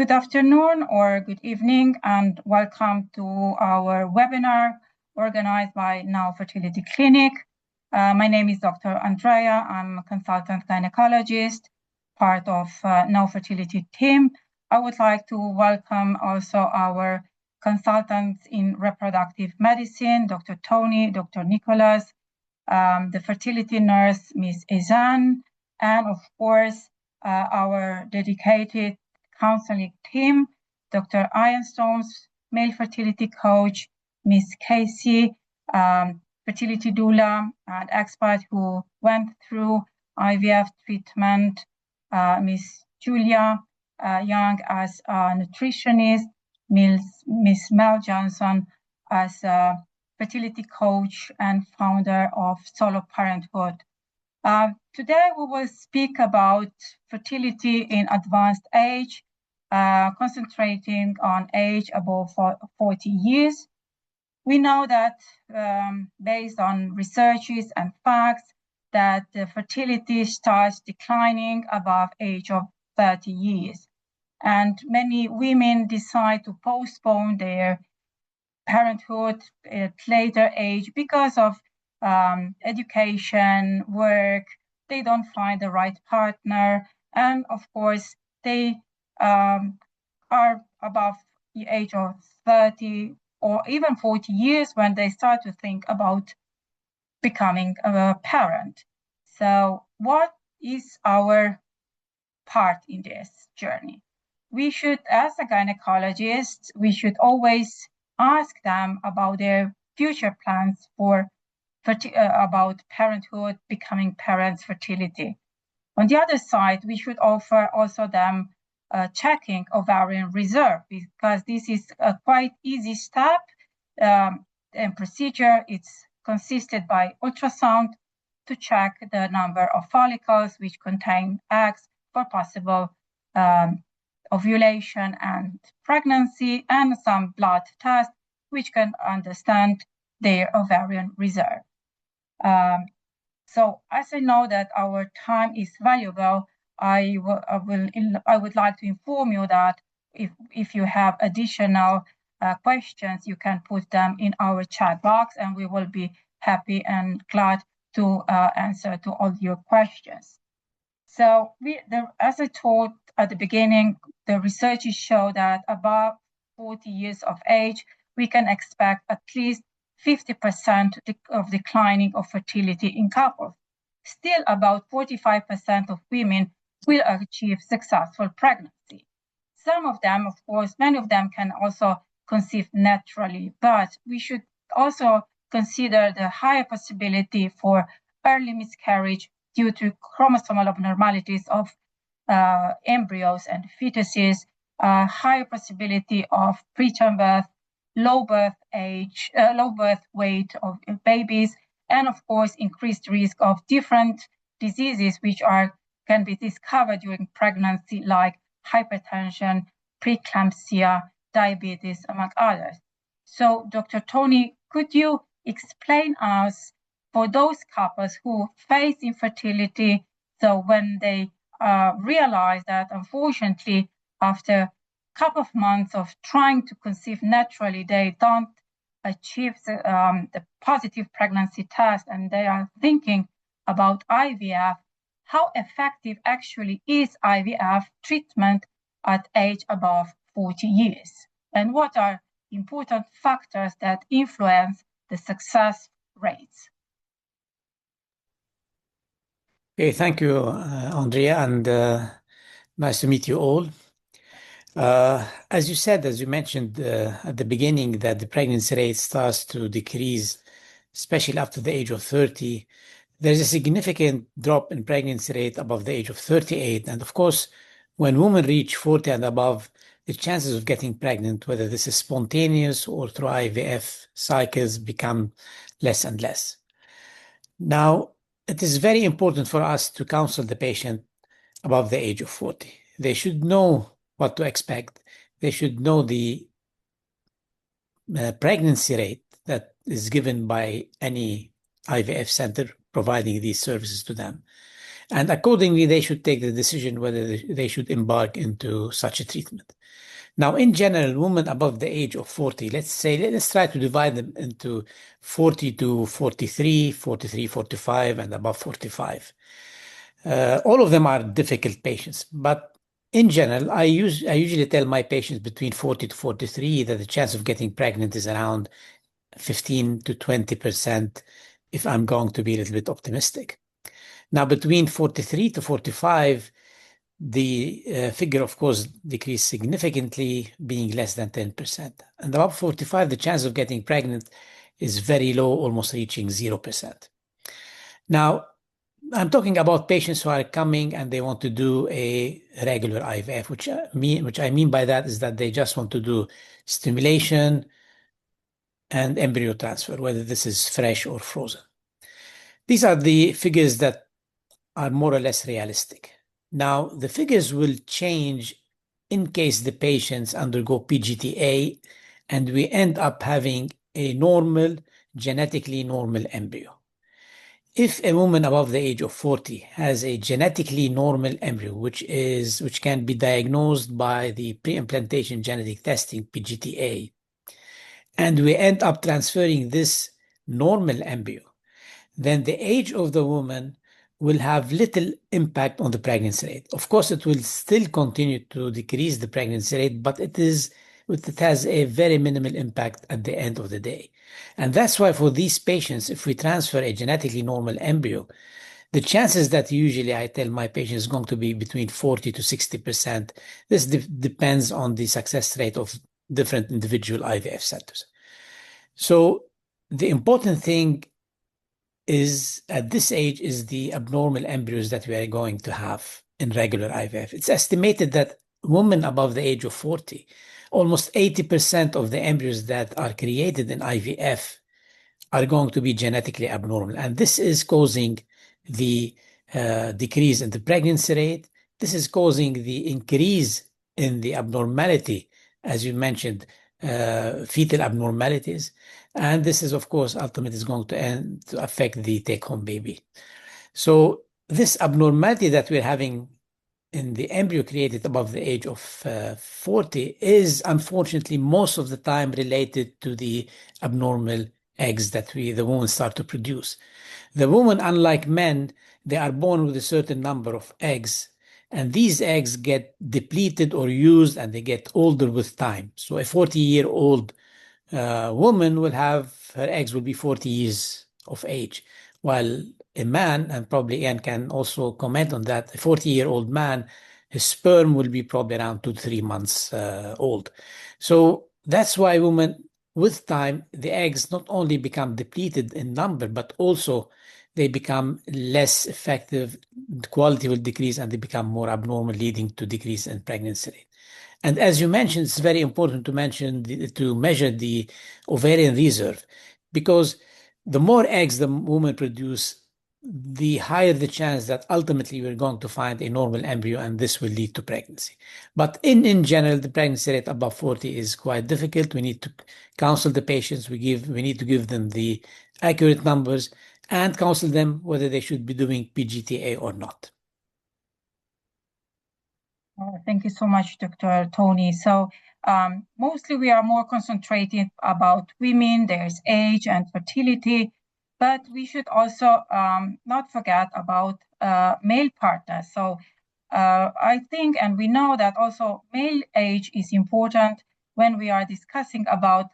Good afternoon or good evening, and welcome to our webinar organized by NOW-fertility Clinic. My name is Dr. Andrea. I'm a consultant gynecologist, part of NOW-fertility team. I would like to welcome also our consultants in reproductive medicine, Dr. Tony, Dr. Nicholas, the fertility nurse, Ms. Ezan, and of course, our dedicated counseling team, Dr. Ironstone's male fertility coach, Ms. Casey, fertility doula and expert who went through IVF treatment, Ms. Julia Young as a nutritionist, Ms. Mel Johnson as a fertility coach and founder of Solo Parenthood. Today we will speak about fertility in advanced age, concentrating on age above 40 years. We know that based on researches and facts that the fertility starts declining above age of 30 years. And many women decide to postpone their parenthood at later age because of education, work, they don't find the right partner, and of course, they are above the age of 30 or even 40 years when they start to think about becoming a parent. So what is our part in this journey? We should, as a gynecologist, we should always ask them about their future plans for about parenthood, becoming parents, fertility. On the other side, we should offer also them checking ovarian reserve, because this is a quite easy step and procedure. It's consisted by ultrasound to check the number of follicles which contain eggs for possible ovulation and pregnancy, and some blood tests which can understand their ovarian reserve. So as I know that our time is valuable, I would like to inform you that if you have additional questions, you can put them in our chat box, and we will be happy and glad to answer to all your questions. So as I told at the beginning, the researches show that above 40 years of age, we can expect at least 50% of declining of fertility in couples. Still, about 45% of women will achieve successful pregnancy. Some of them, of course, many of them can also conceive naturally, but we should also consider the higher possibility for early miscarriage due to chromosomal abnormalities of embryos and fetuses, higher possibility of preterm birth, low birth weight of babies, and of course increased risk of different diseases which can be discovered during pregnancy, like hypertension, preeclampsia, diabetes, among others. So Dr. Tony, could you explain us for those couples who face infertility, so when they realize that unfortunately after couple of months of trying to conceive naturally, they don't achieve the positive pregnancy test, and they are thinking about IVF. How effective actually is IVF treatment at age above 40 years? And what are important factors that influence the success rates? Okay, thank you, Andrea, and nice to meet you all. As you mentioned at the beginning, that the pregnancy rate starts to decrease, especially after the age of 30. There's a significant drop in pregnancy rate above the age of 38. And of course, when women reach 40 and above, the chances of getting pregnant, whether this is spontaneous or through IVF cycles, become less and less. Now, it is very important for us to counsel the patient above the age of 40. They should know what to expect. They should know the pregnancy rate that is given by any IVF center providing these services to them. And accordingly, they should take the decision whether they should embark into such a treatment. Now, in general, women above the age of 40, let's try to divide them into 40 to 43, 43, 45, and above 45. All of them are difficult patients, but in general, I usually tell my patients between 40 to 43 that the chance of getting pregnant is around 15 to 20% if I'm going to be a little bit optimistic. Now, between 43 to 45, the figure, of course, decreased significantly, being less than 10%. And above 45, the chance of getting pregnant is very low, almost reaching 0%. Now, I'm talking about patients who are coming and they want to do a regular IVF, which I mean by that is that they just want to do stimulation and embryo transfer, whether this is fresh or frozen. These are the figures that are more or less realistic. Now, the figures will change in case the patients undergo PGTA and we end up having a normal, genetically normal embryo. If a woman above the age of 40 has a genetically normal embryo, which can be diagnosed by the pre-implantation genetic testing, PGTA, and we end up transferring this normal embryo, then the age of the woman will have little impact on the pregnancy rate. Of course, it will still continue to decrease the pregnancy rate, but it has a very minimal impact at the end of the day. And that's why for these patients, if we transfer a genetically normal embryo, the chances that usually I tell my patients is going to be between 40 to 60%. This depends on the success rate of different individual IVF centers. So the important thing is at this age is the abnormal embryos that we are going to have in regular IVF. It's estimated that women above the age of 40, almost 80% of the embryos that are created in IVF are going to be genetically abnormal. And this is causing the decrease in the pregnancy rate. This is causing the increase in the abnormality, as you mentioned, fetal abnormalities. And this is, of course, ultimately is going to affect the take-home baby. So this abnormality that we're having in the embryo created above the age of 40 is unfortunately most of the time related to the abnormal eggs that the woman start to produce. The woman, unlike men, they are born with a certain number of eggs, and these eggs get depleted or used and they get older with time. So a 40-year-old woman will have her eggs will be 40 years of age, while a man, and probably Ian can also comment on that, a 40-year-old man, his sperm will be probably around 2 to 3 months old. So that's why women, with time, the eggs not only become depleted in number, but also they become less effective, the quality will decrease, and they become more abnormal, leading to decrease in pregnancy rate. And as you mentioned, it's very important to measure the ovarian reserve, because the more eggs the woman produce, the higher the chance that ultimately we're going to find a normal embryo, and this will lead to pregnancy. But in general, the pregnancy rate above 40 is quite difficult. We need to counsel the patients. We need to give them the accurate numbers and counsel them whether they should be doing PGTA or not. Thank you so much, Dr. Tony. So mostly we are more concentrated about women, there's age and fertility, but we should also not forget about male partners. So I think, and we know that also male age is important when we are discussing about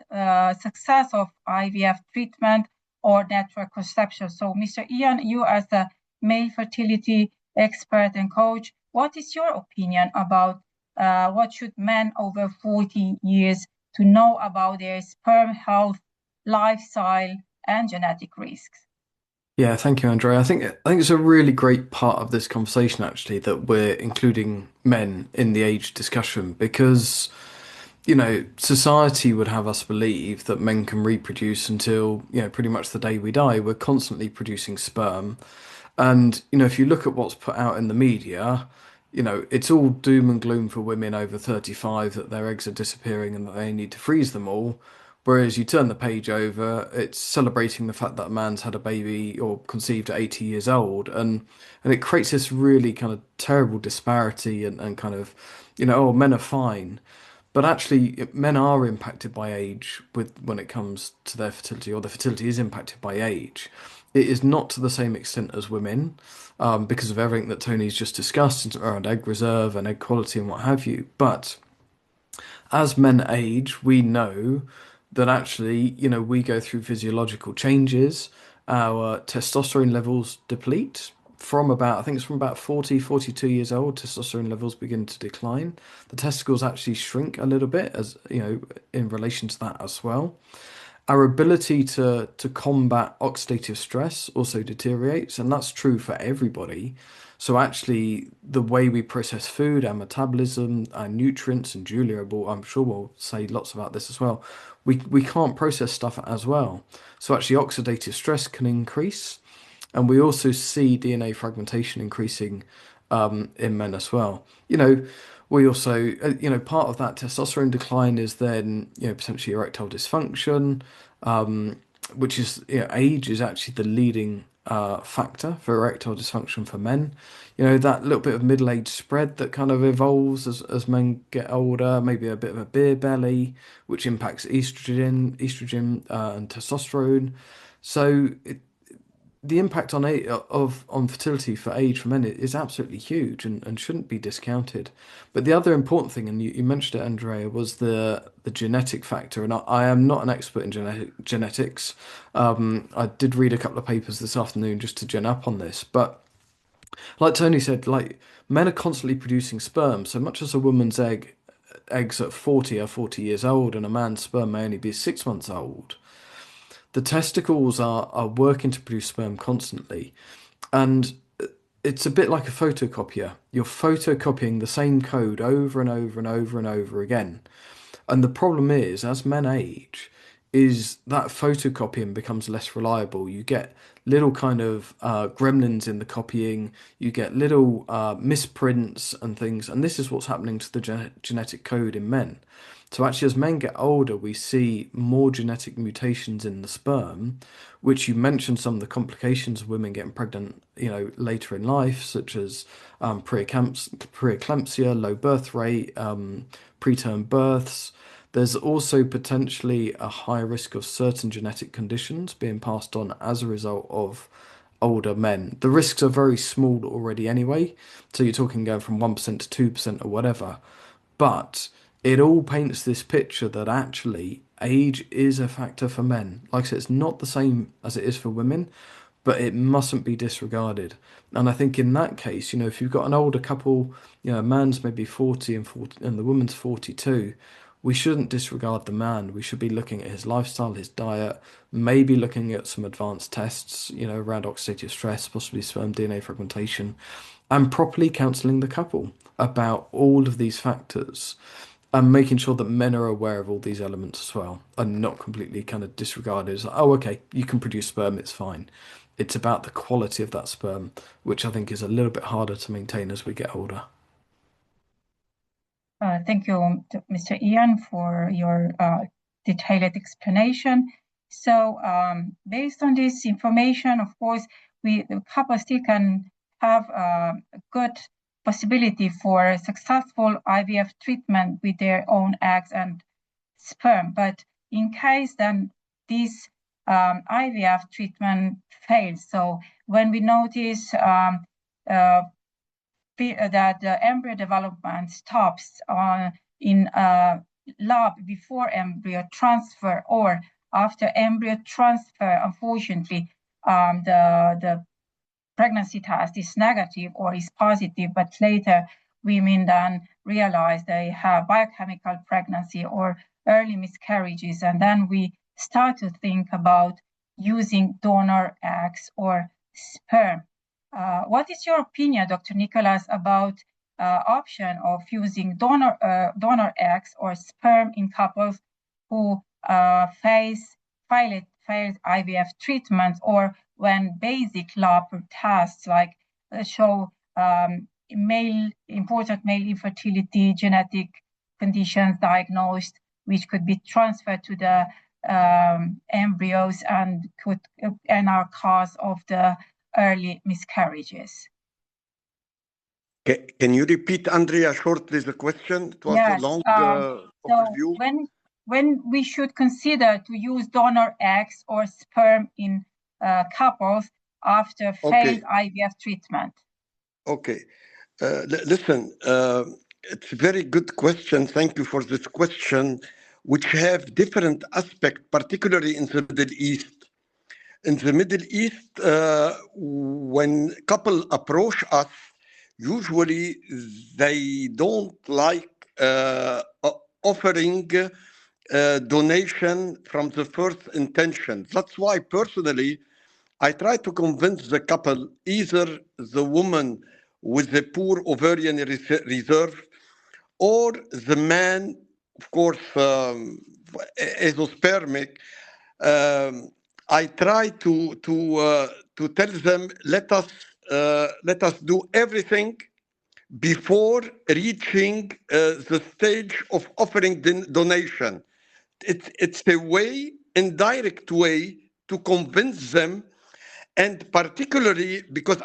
success of IVF treatment or natural conception. So Mr. Ian, you as a male fertility expert and coach, what is your opinion about what should men over 40 years to know about their sperm health, lifestyle, and genetic risks? Yeah, thank you, Andrea. I think it's a really great part of this conversation actually that we're including men in the age discussion because, society would have us believe that men can reproduce until, pretty much the day we die. We're constantly producing sperm. And, if you look at what's put out in the media, it's all doom and gloom for women over 35 that their eggs are disappearing and that they need to freeze them all. Whereas you turn the page over, it's celebrating the fact that a man's had a baby or conceived at 80 years old, and it creates this really kind of terrible disparity and kind of, oh, men are fine. But actually, men are impacted by age when it comes to their fertility, or the fertility is impacted by age. It is not to the same extent as women, because of everything that Tony's just discussed around egg reserve and egg quality and what have you. But as men age, we know that actually, we go through physiological changes. Our testosterone levels deplete from about, I think it's from about 40, 42 years old, testosterone levels begin to decline. The testicles actually shrink a little bit as, in relation to that as well. Our ability to combat oxidative stress also deteriorates, and that's true for everybody. So actually, the way we process food, our metabolism, our nutrients, and Julia will, I'm sure, will say lots about this as well. We can't process stuff as well. So actually, oxidative stress can increase, and we also see DNA fragmentation increasing in men as well. We also, part of that testosterone decline is then, potentially erectile dysfunction, which is, age is actually the leading factor for erectile dysfunction for men. That little bit of middle age spread that kind of evolves as men get older, maybe a bit of a beer belly, which impacts estrogen and testosterone. So the impact on fertility for age for men is absolutely huge and shouldn't be discounted. But the other important thing, and you mentioned it, Andrea, was the genetic factor. And I am not an expert in genetics. I did read a couple of papers this afternoon just to gen up on this. But like Tony said, like men are constantly producing sperm. So much as a woman's eggs at 40 are 40 years old, and a man's sperm may only be 6 months old, the testicles are working to produce sperm constantly. And it's a bit like a photocopier. You're photocopying the same code over and over and over and over again. And the problem is, as men age, is that photocopying becomes less reliable. You get little kind of gremlins in the copying, you get little misprints and things, and this is what's happening to the genetic code in men. So actually, as men get older, we see more genetic mutations in the sperm, which you mentioned some of the complications of women getting pregnant, later in life, such as preeclampsia, low birth rate, preterm births. There's also potentially a high risk of certain genetic conditions being passed on as a result of older men. The risks are very small already anyway, so you're talking going from 1% to 2% or whatever. But it all paints this picture that actually age is a factor for men. Like I said, it's not the same as it is for women, but it mustn't be disregarded. And I think in that case, if you've got an older couple, a man's maybe 40 and the woman's 42, we shouldn't disregard the man. We should be looking at his lifestyle, his diet, maybe looking at some advanced tests, around oxidative stress, possibly sperm DNA fragmentation, and properly counselling the couple about all of these factors and making sure that men are aware of all these elements as well and not completely kind of disregarded as, oh, okay, you can produce sperm, it's fine. It's about the quality of that sperm, which I think is a little bit harder to maintain as we get older. Thank you, Mr. Ian, for your detailed explanation. So based on this information, of course, the couple still can have a good possibility for successful IVF treatment with their own eggs and sperm. But in case then this IVF treatment fails, so when we notice that the embryo development stops in a lab before embryo transfer or after embryo transfer, unfortunately, the pregnancy test is negative or is positive, but later women then realize they have biochemical pregnancy or early miscarriages, and then we start to think about using donor eggs or sperm. What is your opinion, Dr. Nicholas, about option of using donor eggs or sperm in couples who failed IVF treatments, or when basic lab tests like show important male infertility, genetic conditions diagnosed, which could be transferred to the embryos and are cause of the early miscarriages. Can you repeat, Andrea, shortly the question? It was a long overview. So when we should consider to use donor eggs or sperm in couples after failed IVF treatment? Okay. Listen, it's a very good question. Thank you for this question, which have different aspects, particularly in the Middle East. In the Middle East, when couple approach us, usually they don't like offering donation from the first intention. That's why personally, I try to convince the couple, either the woman with a poor ovarian reserve or the man, of course, azoospermic. I try to tell them, let us do everything before reaching the stage of offering donation. It's a way, indirect way, to convince them, and particularly because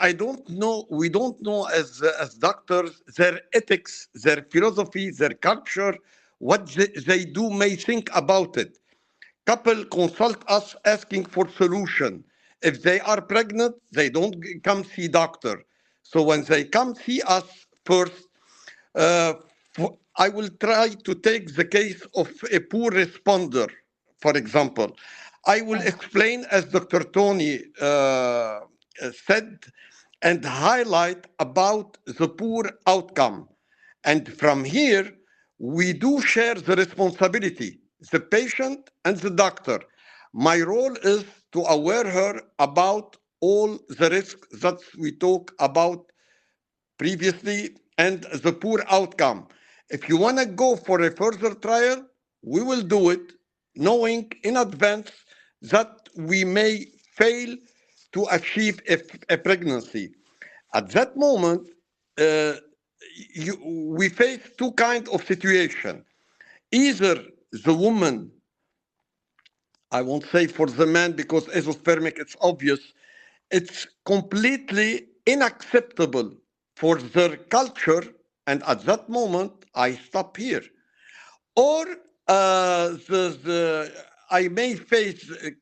we don't know as doctors their ethics, their philosophy, their culture, what they may think about it. Couple consult us asking for solution. If they are pregnant, they don't come see doctor. So when they come see us first, I will try to take the case of a poor responder, for example. I will explain, as Dr. Tony said, and highlight about the poor outcome. And from here, we do share the responsibility, the patient and the doctor. My role is to aware her about all the risks that we talk about previously and the poor outcome. If you want to go for a further trial, we will do it, knowing in advance that we may fail to achieve a pregnancy. At that moment, we face two kinds of situation. Either the woman, I won't say for the man because azoospermic, it's obvious, it's completely unacceptable for their culture, and at that moment, I stop here. Or I may face a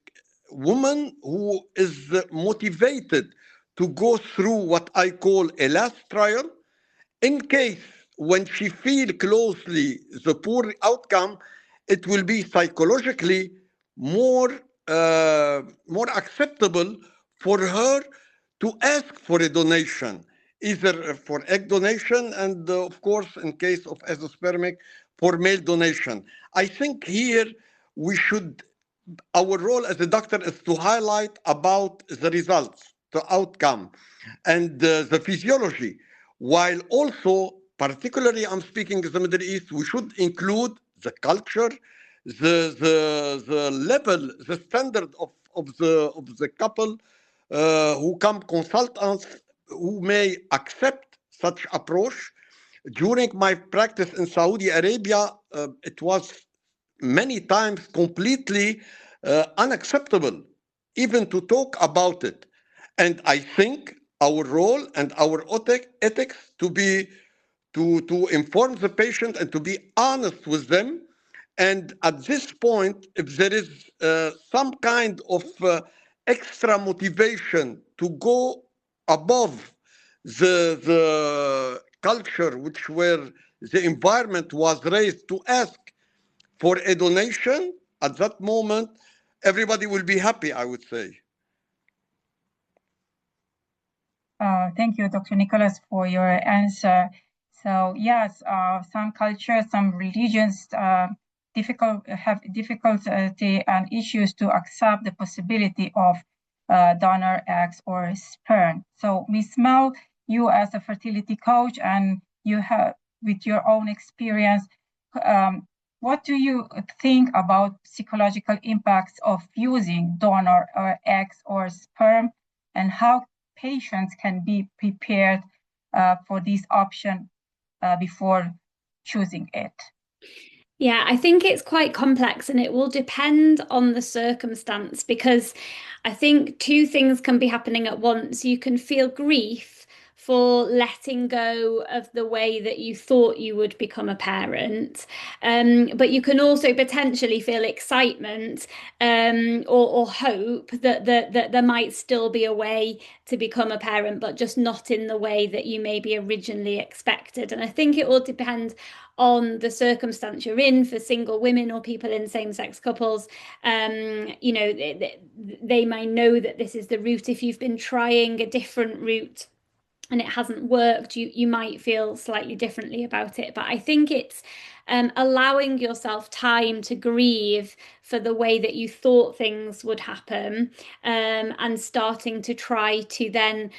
woman who is motivated to go through what I call a last trial. In case when she feel closely the poor outcome, it will be psychologically more acceptable for her to ask for a donation, either for egg donation and of course in case of azoospermic for male donation. I think here our role as a doctor is to highlight about the results, the outcome, and the physiology, while also, particularly I'm speaking of the Middle East, we should include the culture, the level, the standard of the couple who come consult us, who may accept such approach. During my practice in Saudi Arabia, it was many times completely unacceptable even to talk about it. And I think our role and our ethics to inform the patient and to be honest with them. And at this point, if there is some kind of extra motivation to go above the culture where the environment was raised to ask for a donation, at that moment, everybody will be happy, I would say. Thank you, Dr. Nicholas, for your answer. So yes, some cultures, some religions have difficulty and issues to accept the possibility of donor eggs or sperm. So Ms. Mel, you as a fertility coach and you have with your own experience, what do you think about psychological impacts of using donor eggs or sperm, and how patients can be prepared for this option before choosing it? Yeah, I think it's quite complex and it will depend on the circumstance because I think two things can be happening at once. You can feel grief for letting go of the way that you thought you would become a parent, but you can also potentially feel excitement or hope that there might still be a way to become a parent, but just not in the way that you maybe originally expected. And I think it will depend on the circumstance you're in for single women or people in same-sex couples. They might know that this is the route. If you've been trying a different route and it hasn't worked, you might feel slightly differently about it. But I think it's allowing yourself time to grieve for the way that you thought things would happen, and starting to try to then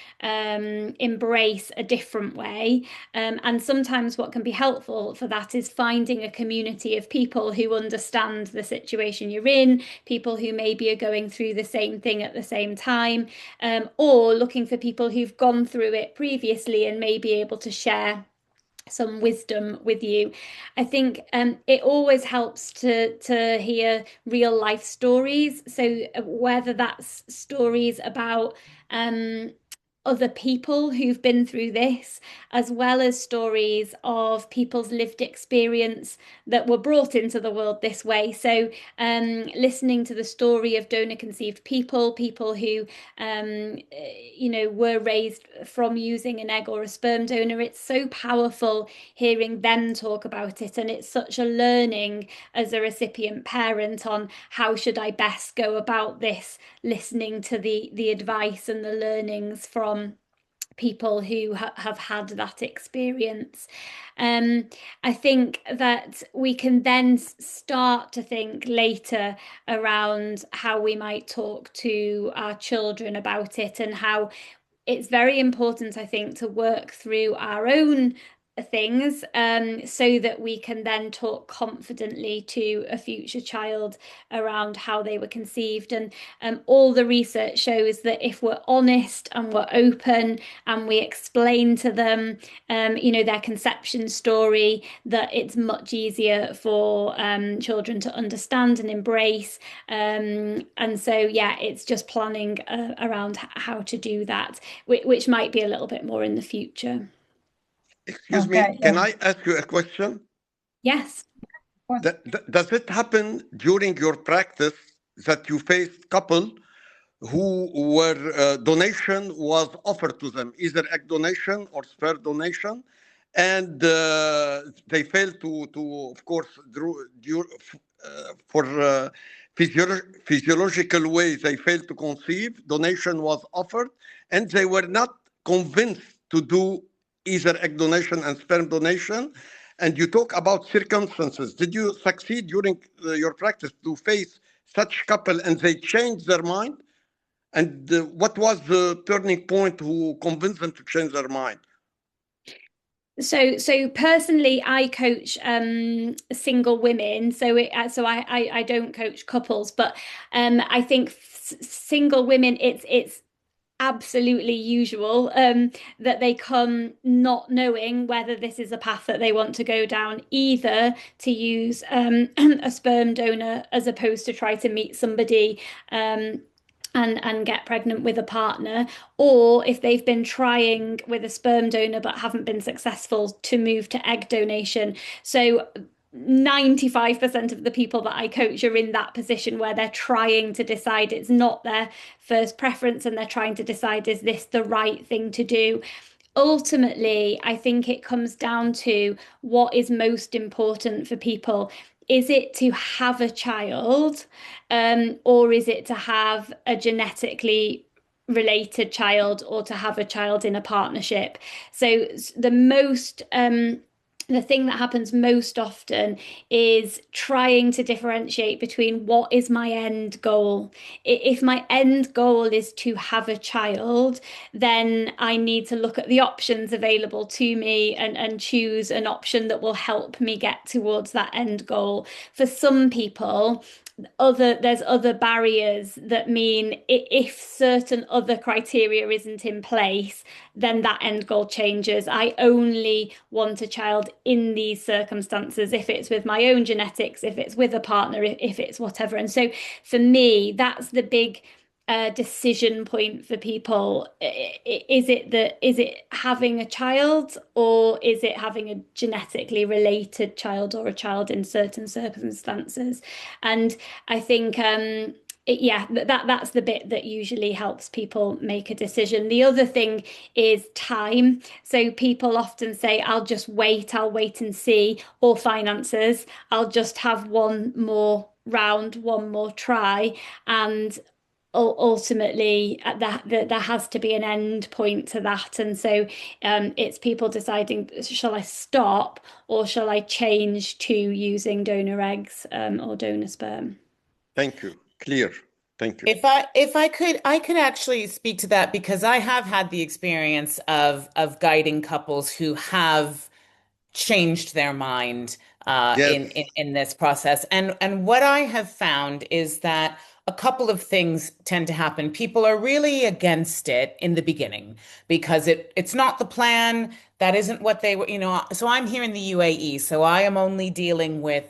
embrace a different way. And sometimes what can be helpful for that is finding a community of people who understand the situation you're in, people who maybe are going through the same thing at the same time, or looking for people who've gone through it previously and may be able to share some wisdom with you. I think it always helps to hear real life stories. So whether that's stories about other people who've been through this, as well as stories of people's lived experience that were brought into the world this way. So listening to the story of donor conceived people who were raised from using an egg or a sperm donor, it's so powerful hearing them talk about it, and it's such a learning as a recipient parent on how should I best go about this, listening to the advice and the learnings from people who have had that experience. I think that we can then start to think later around how we might talk to our children about it, and how it's very important, I think, to work through our own things, so that we can then talk confidently to a future child around how they were conceived. And all the research shows that if we're honest and we're open and we explain to them, their conception story, that it's much easier for children to understand and embrace. And so, yeah, it's just planning around how to do that, which might be a little bit more in the future. Excuse me, can I ask you a question? Yes. Does it happen during your practice that you faced couple who were donation was offered to them, either egg donation or sperm donation, and they failed to of course, for physiological ways, they failed to conceive, donation was offered, and they were not convinced to do either egg donation and sperm donation. And you talk about circumstances. Did you succeed during your practice to face such couple and they changed their mind? And what was the turning point who convinced them to change their mind? So personally, I coach single women. So I don't coach couples, but I think single women, it's absolutely usual that they come not knowing whether this is a path that they want to go down, either to use a sperm donor as opposed to try to meet somebody and get pregnant with a partner, or if they've been trying with a sperm donor but haven't been successful, to move to egg donation. So 95% of the people that I coach are in that position where they're trying to decide, it's not their first preference, and they're trying to decide, is this the right thing to do? Ultimately, I think it comes down to what is most important for people. Is it to have a child, or is it to have a genetically related child, or to have a child in a partnership? So the thing that happens most often is trying to differentiate between what is my end goal. If my end goal is to have a child, then I need to look at the options available to me and choose an option that will help me get towards that end goal. For some people, there's other barriers that mean if certain other criteria isn't in place, then that end goal changes. I only want a child in these circumstances if it's with my own genetics, if it's with a partner, if it's whatever. And so for me, that's the big decision point for people. Is it having a child, or is it having a genetically related child, or a child in certain circumstances? And I think yeah, that's the bit that usually helps people make a decision. The other thing is time. So people often say, I'll wait and see, or finances, I'll just have one more round, one more try. And ultimately there has to be an end point to that. And so it's people deciding, shall I stop, or shall I change to using donor eggs or donor sperm? Thank you. Clear. Thank you. If I could actually speak to that, because I have had the experience of guiding couples who have changed their mind Yes. in this process. And what I have found is that a couple of things tend to happen. People are really against it in the beginning because it's not the plan. That isn't what they were, So I'm here in the UAE, so I am only dealing with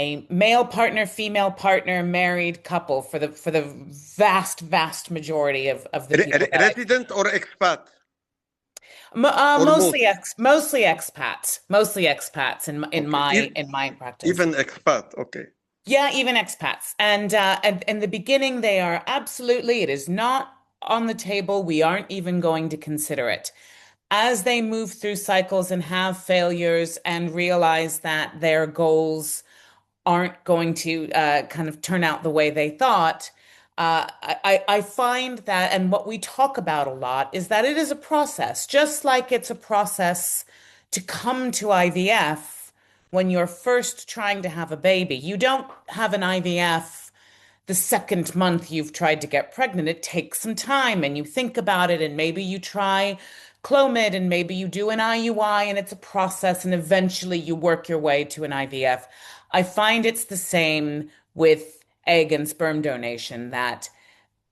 a male partner, female partner, married couple for the vast majority of the people that Resident or expat? I, Or mostly both? mostly expats in Okay. my practice. Even expat. Okay. Yeah, even expats. And in the beginning, they are absolutely, it is not on the table. We aren't even going to consider it. As they move through cycles and have failures and realize that their goals aren't going to kind of turn out the way they thought, I find that, and what we talk about a lot, is that it is a process, just like it's a process to come to IVF when you're first trying to have a baby. You don't have an IVF the second month you've tried to get pregnant. It takes some time and you think about it, and maybe you try Clomid, and maybe you do an IUI, and it's a process, and eventually you work your way to an IVF. I find it's the same with egg and sperm donation, that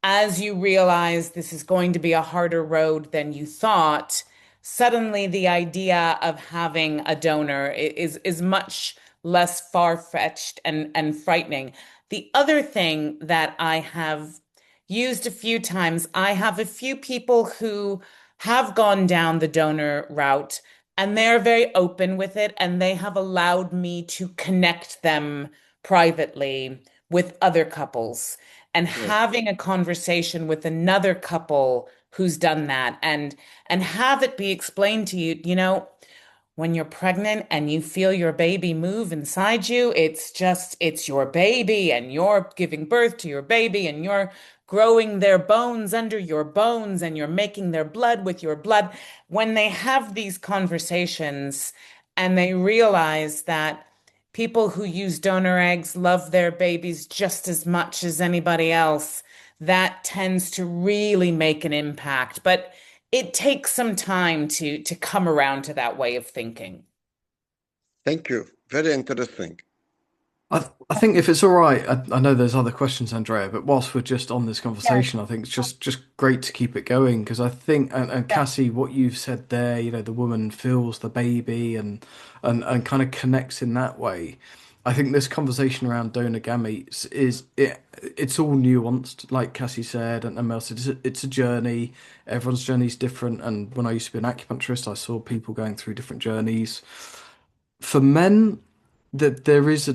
as you realize this is going to be a harder road than you thought, suddenly the idea of having a donor is much less far-fetched and frightening. The other thing that I have used a few times, I have a few people who have gone down the donor route, and they're very open with it, and they have allowed me to connect them privately with other couples, and Yes. having a conversation with another couple who's done that, and have it be explained to you, when you're pregnant and you feel your baby move inside you, it's your baby, and you're giving birth to your baby, and you're growing their bones under your bones, and you're making their blood with your blood. When they have these conversations and they realize that people who use donor eggs love their babies just as much as anybody else, that tends to really make an impact. But it takes some time to come around to that way of thinking. Thank you. Very interesting. I think if it's all right, I know there's other questions, Andrea, but whilst we're just on this conversation, I think it's just great to keep it going, because I think, and Cassie, what you've said there, the woman feels the baby and kind of connects in that way. I think this conversation around donor gametes it's all nuanced, like Cassie said, and Mel said, it's a journey. Everyone's journey is different. And when I used to be an acupuncturist, I saw people going through different journeys. For men, that there is a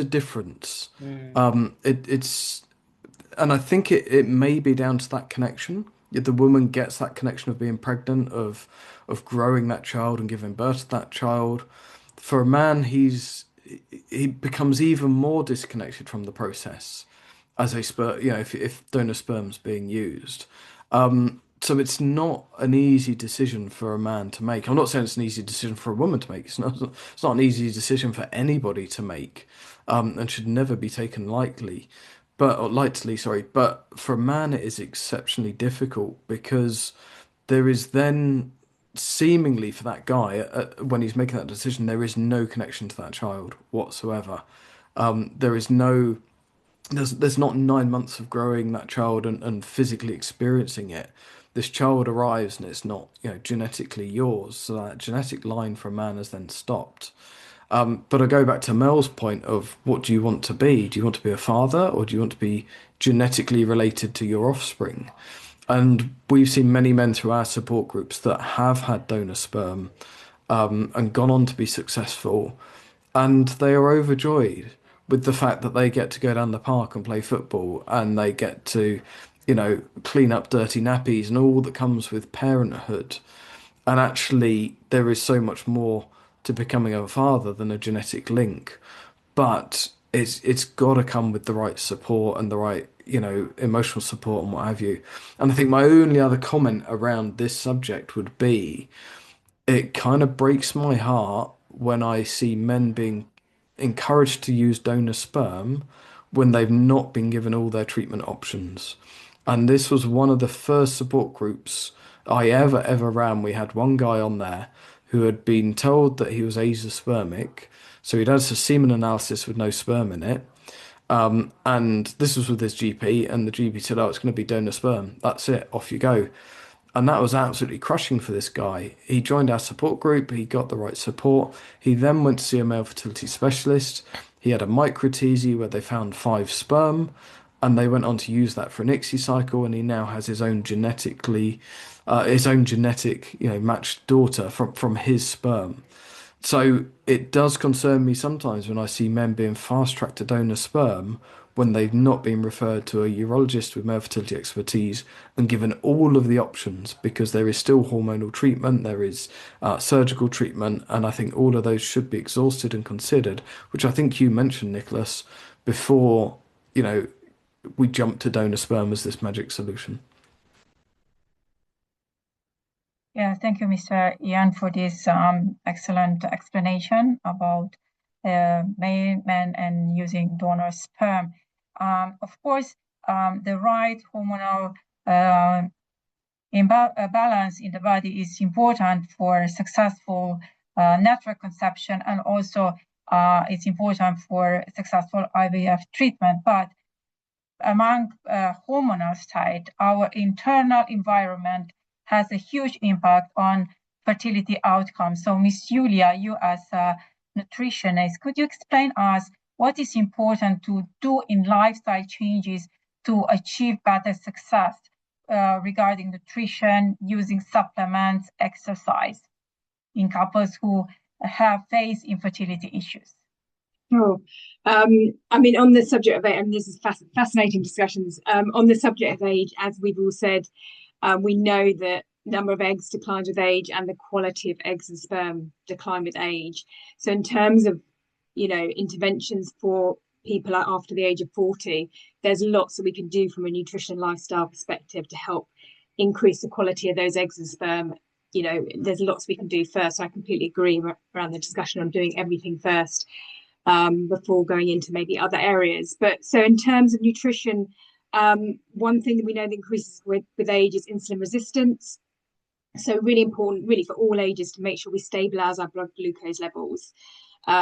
difference. It's and I think it may be down to that connection. If the woman gets that connection of being pregnant, of growing that child and giving birth to that child. For a man, he becomes even more disconnected from the process as a sperm, if donor sperm's being used. So it's not an easy decision for a man to make. I'm not saying it's an easy decision for a woman to make. It's not an easy decision for anybody to make, and should never be taken lightly, sorry. But for a man, it is exceptionally difficult, because there is then seemingly, for that guy, when he's making that decision, there is no connection to that child whatsoever. There is no there's not 9 months of growing that child and physically experiencing it. This child arrives and it's not, genetically yours. So that genetic line for a man has then stopped. But I go back to Mel's point of what do you want to be? Do you want to be a father, or do you want to be genetically related to your offspring? And we've seen many men through our support groups that have had donor sperm, and gone on to be successful, and they are overjoyed with the fact that they get to go down the park and play football, and they get to, clean up dirty nappies and all that comes with parenthood. And actually, there is so much more to becoming a father than a genetic link, but it's got to come with the right support and the right, emotional support and what have you. And I think my only other comment around this subject would be, it kind of breaks my heart when I see men being encouraged to use donor sperm when they've not been given all their treatment options. And this was one of the first support groups I ever ran. We had one guy on there who had been told that he was azoospermic, so he'd had a semen analysis with no sperm in it. And this was with his GP, and the GP said, "Oh, it's going to be donor sperm. That's it. Off you go." And that was absolutely crushing for this guy. He joined our support group, he got the right support. He then went to see a male fertility specialist. He had a micro-TZ where they found 5 sperm, and they went on to use that for an ICSI cycle, and he now has his own genetic, matched daughter from his sperm. So it does concern me sometimes when I see men being fast-tracked to donor sperm when they've not been referred to a urologist with male fertility expertise and given all of the options, because there is still hormonal treatment, there is surgical treatment, and I think all of those should be exhausted and considered, which I think you mentioned, Nicholas, before, we jump to donor sperm as this magic solution. Yeah, thank you, Mr. Ian, for this excellent explanation about men and using donor sperm. Of course, the right hormonal balance in the body is important for successful natural conception, and also it's important for successful IVF treatment. But among hormonal side, our internal environment has a huge impact on fertility outcomes. So, Ms. Julia, you as a nutritionist, could you explain us what is important to do in lifestyle changes to achieve better success regarding nutrition, using supplements, exercise in couples who have faced infertility issues? Sure. On the subject of age, this is fascinating discussions. On the subject of age, as we've all said, we know that number of eggs declines with age and the quality of eggs and sperm decline with age. So in terms of, interventions for people after the age of 40, there's lots that we can do from a nutrition lifestyle perspective to help increase the quality of those eggs and sperm. There's lots we can do first. So I completely agree around the discussion on doing everything first before going into maybe other areas. But so in terms of nutrition, one thing that we know that increases with age is insulin resistance. So really important, really for all ages, to make sure we stabilize our blood glucose levels.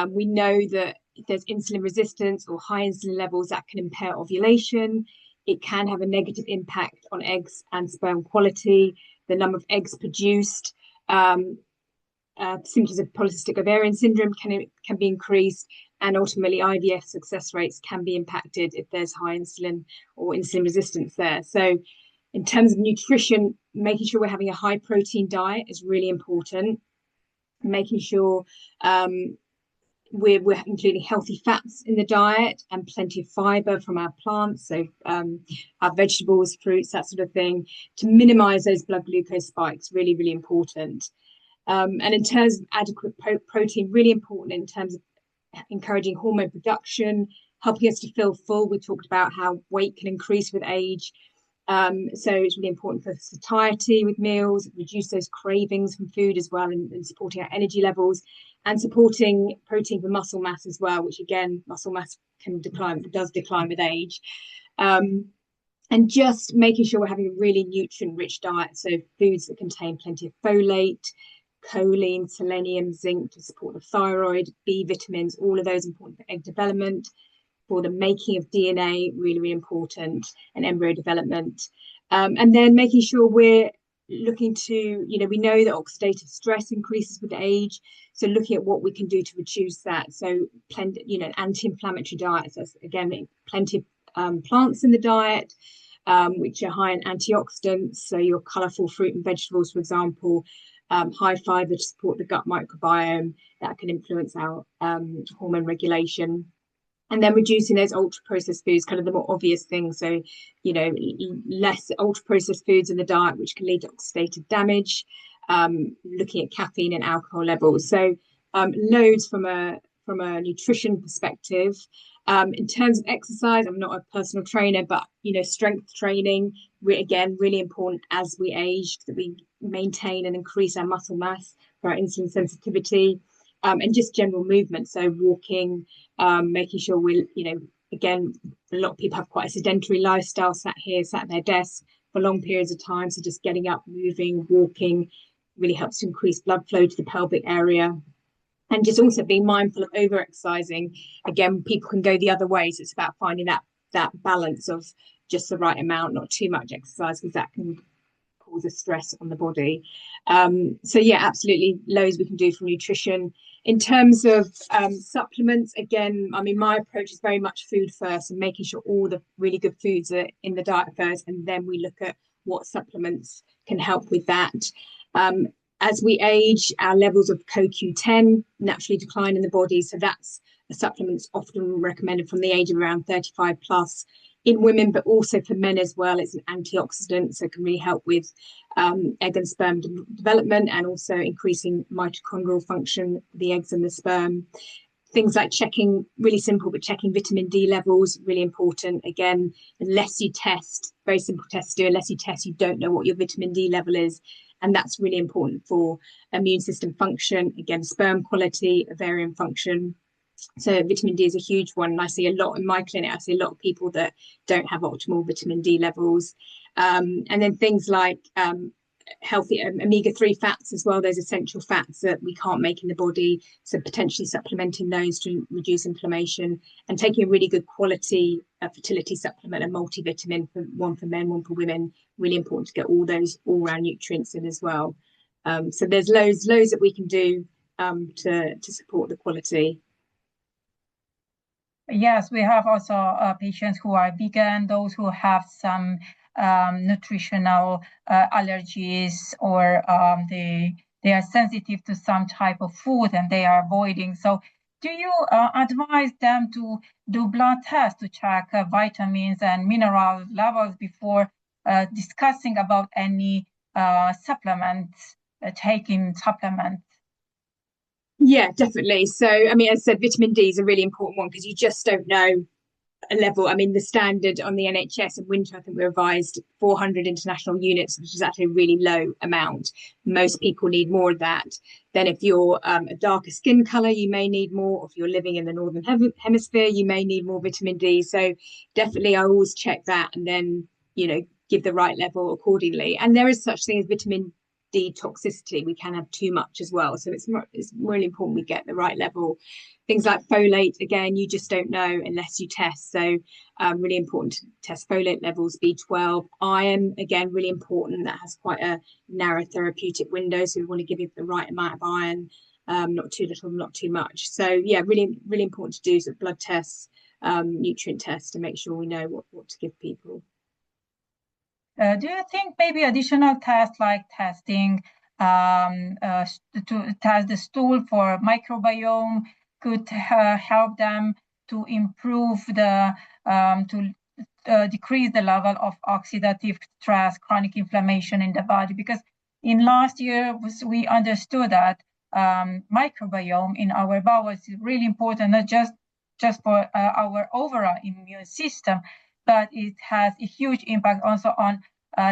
We know that if there's insulin resistance or high insulin levels, that can impair ovulation. It can have a negative impact on eggs and sperm quality, the number of eggs produced. Symptoms of polycystic ovarian syndrome can be increased, and ultimately IVF success rates can be impacted if there's high insulin or insulin resistance there. So in terms of nutrition, making sure we're having a high protein diet is really important. Making sure we're including healthy fats in the diet and plenty of fiber from our plants, so our vegetables, fruits, that sort of thing, to minimize those blood glucose spikes. Really, really important. And in terms of adequate protein, really important in terms of encouraging hormone production, helping us to feel full. We talked about how weight can increase with age. So it's really important for satiety with meals, reduce those cravings from food as well, and supporting our energy levels, and supporting protein for muscle mass as well, which again, muscle mass does decline with age. And just making sure we're having a really nutrient-rich diet, so foods that contain plenty of folate, choline, selenium, zinc to support the thyroid, B vitamins, all of those important for egg development. for the making of DNA, really, really important, and embryo development. And then making sure we're looking to, we know that oxidative stress increases with age. So looking at what we can do to reduce that. So plenty, anti-inflammatory diets, as again, plenty of plants in the diet, which are high in antioxidants. So your colourful fruit and vegetables, for example, high fibre to support the gut microbiome that can influence our hormone regulation. And then reducing those ultra-processed foods, kind of the more obvious things. So, less ultra-processed foods in the diet, which can lead to oxidative damage. Looking at caffeine and alcohol levels. So, loads from a nutrition perspective. In terms of exercise, I'm not a personal trainer, but strength training, again, really important as we age, that we maintain and increase our muscle mass for our insulin sensitivity. And just general movement, so walking, making sure we're, again, a lot of people have quite a sedentary lifestyle, sat at their desk for long periods of time. So just getting up, moving, walking really helps to increase blood flow to the pelvic area. And just also being mindful of over-exercising. Again, people can go the other way. So it's about finding that balance of just the right amount, not too much exercise, because that can cause a stress on the body. So yeah, absolutely loads we can do from nutrition. In terms of supplements, again, my approach is very much food first and making sure all the really good foods are in the diet first, and then we look at what supplements can help with that. As we age, our levels of CoQ10 naturally decline in the body, so that's a supplement often recommended from the age of around 35 plus in women, but also for men as well. It's an antioxidant, so it can really help with egg and sperm development, and also increasing mitochondrial function, the eggs and the sperm. Things like checking, really simple, but checking vitamin D levels, really important. Again, unless you test, very simple test to do, unless you test, you don't know what your vitamin D level is. And that's really important for immune system function, again, sperm quality, ovarian function. So vitamin D is a huge one. And I see a lot in my clinic, I see a lot of people that don't have optimal vitamin D levels. And then things like healthy omega-3 fats as well, those essential fats that we can't make in the body. So potentially supplementing those to reduce inflammation, and taking a really good quality fertility supplement, a multivitamin, one for men, one for women. Really important to get all those all-round nutrients in as well. So there's loads that we can do to support the quality. Yes, we have also patients who are vegan, those who have some nutritional allergies, or they are sensitive to some type of food and they are avoiding. So do you advise them to do blood tests to check vitamins and mineral levels before discussing about any supplements, taking supplements? Yeah, definitely. So, as I said, vitamin D is a really important one, because you just don't know a level. The standard on the NHS in winter, I think we revised 400 international units, which is actually a really low amount. Most people need more of that. Then if you're a darker skin color, you may need more. If you're living in the northern hemisphere, you may need more vitamin D. So definitely I always check that, and then, give the right level accordingly. And there is such thing as vitamin D toxicity. We can have too much as well. So it's really important we get the right level. Things like folate, again, you just don't know unless you test. So really important to test folate levels, B12. Iron, again, really important. That has quite a narrow therapeutic window. So we want to give you the right amount of iron, not too little, not too much. So yeah, really, really important to do sort of blood tests, nutrient tests, to make sure we know what to give people. Do you think maybe additional tests like testing to test the stool for microbiome could help them to improve to decrease the level of oxidative stress, chronic inflammation in the body? Because in last year we understood that microbiome in our bowels is really important, not just for our overall immune system, but it has a huge impact also on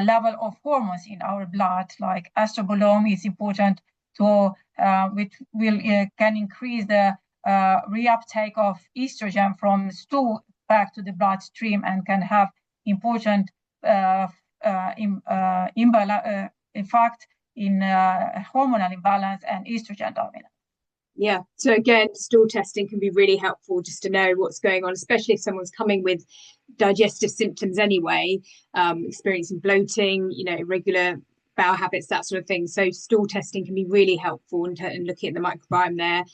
level of hormones in our blood, like estrogen is important which can increase the reuptake of estrogen from stool back to the bloodstream, and can have important effect in hormonal imbalance and estrogen dominance. Yeah. So again, stool testing can be really helpful just to know what's going on, especially if someone's coming with digestive symptoms anyway, experiencing bloating, irregular bowel habits, that sort of thing. So stool testing can be really helpful in looking at the microbiome there.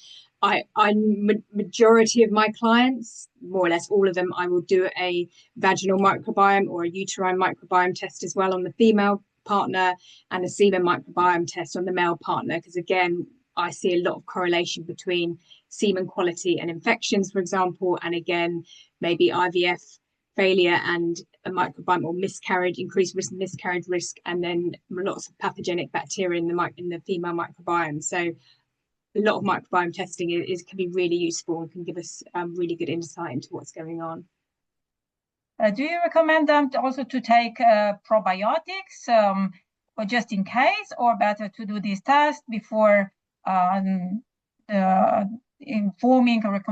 Majority of my clients, more or less all of them, I will do a vaginal microbiome or a uterine microbiome test as well on the female partner, and a semen microbiome test on the male partner, because again, I see a lot of correlation between semen quality and infections, for example, and again, maybe IVF failure and a microbiome or miscarriage, increased risk, miscarriage risk, and then lots of pathogenic bacteria in the female microbiome. So a lot of microbiome testing can be really useful and can give us really good insight into what's going on. Do you recommend them also to take probiotics, or just in case, or better to do this test before informing or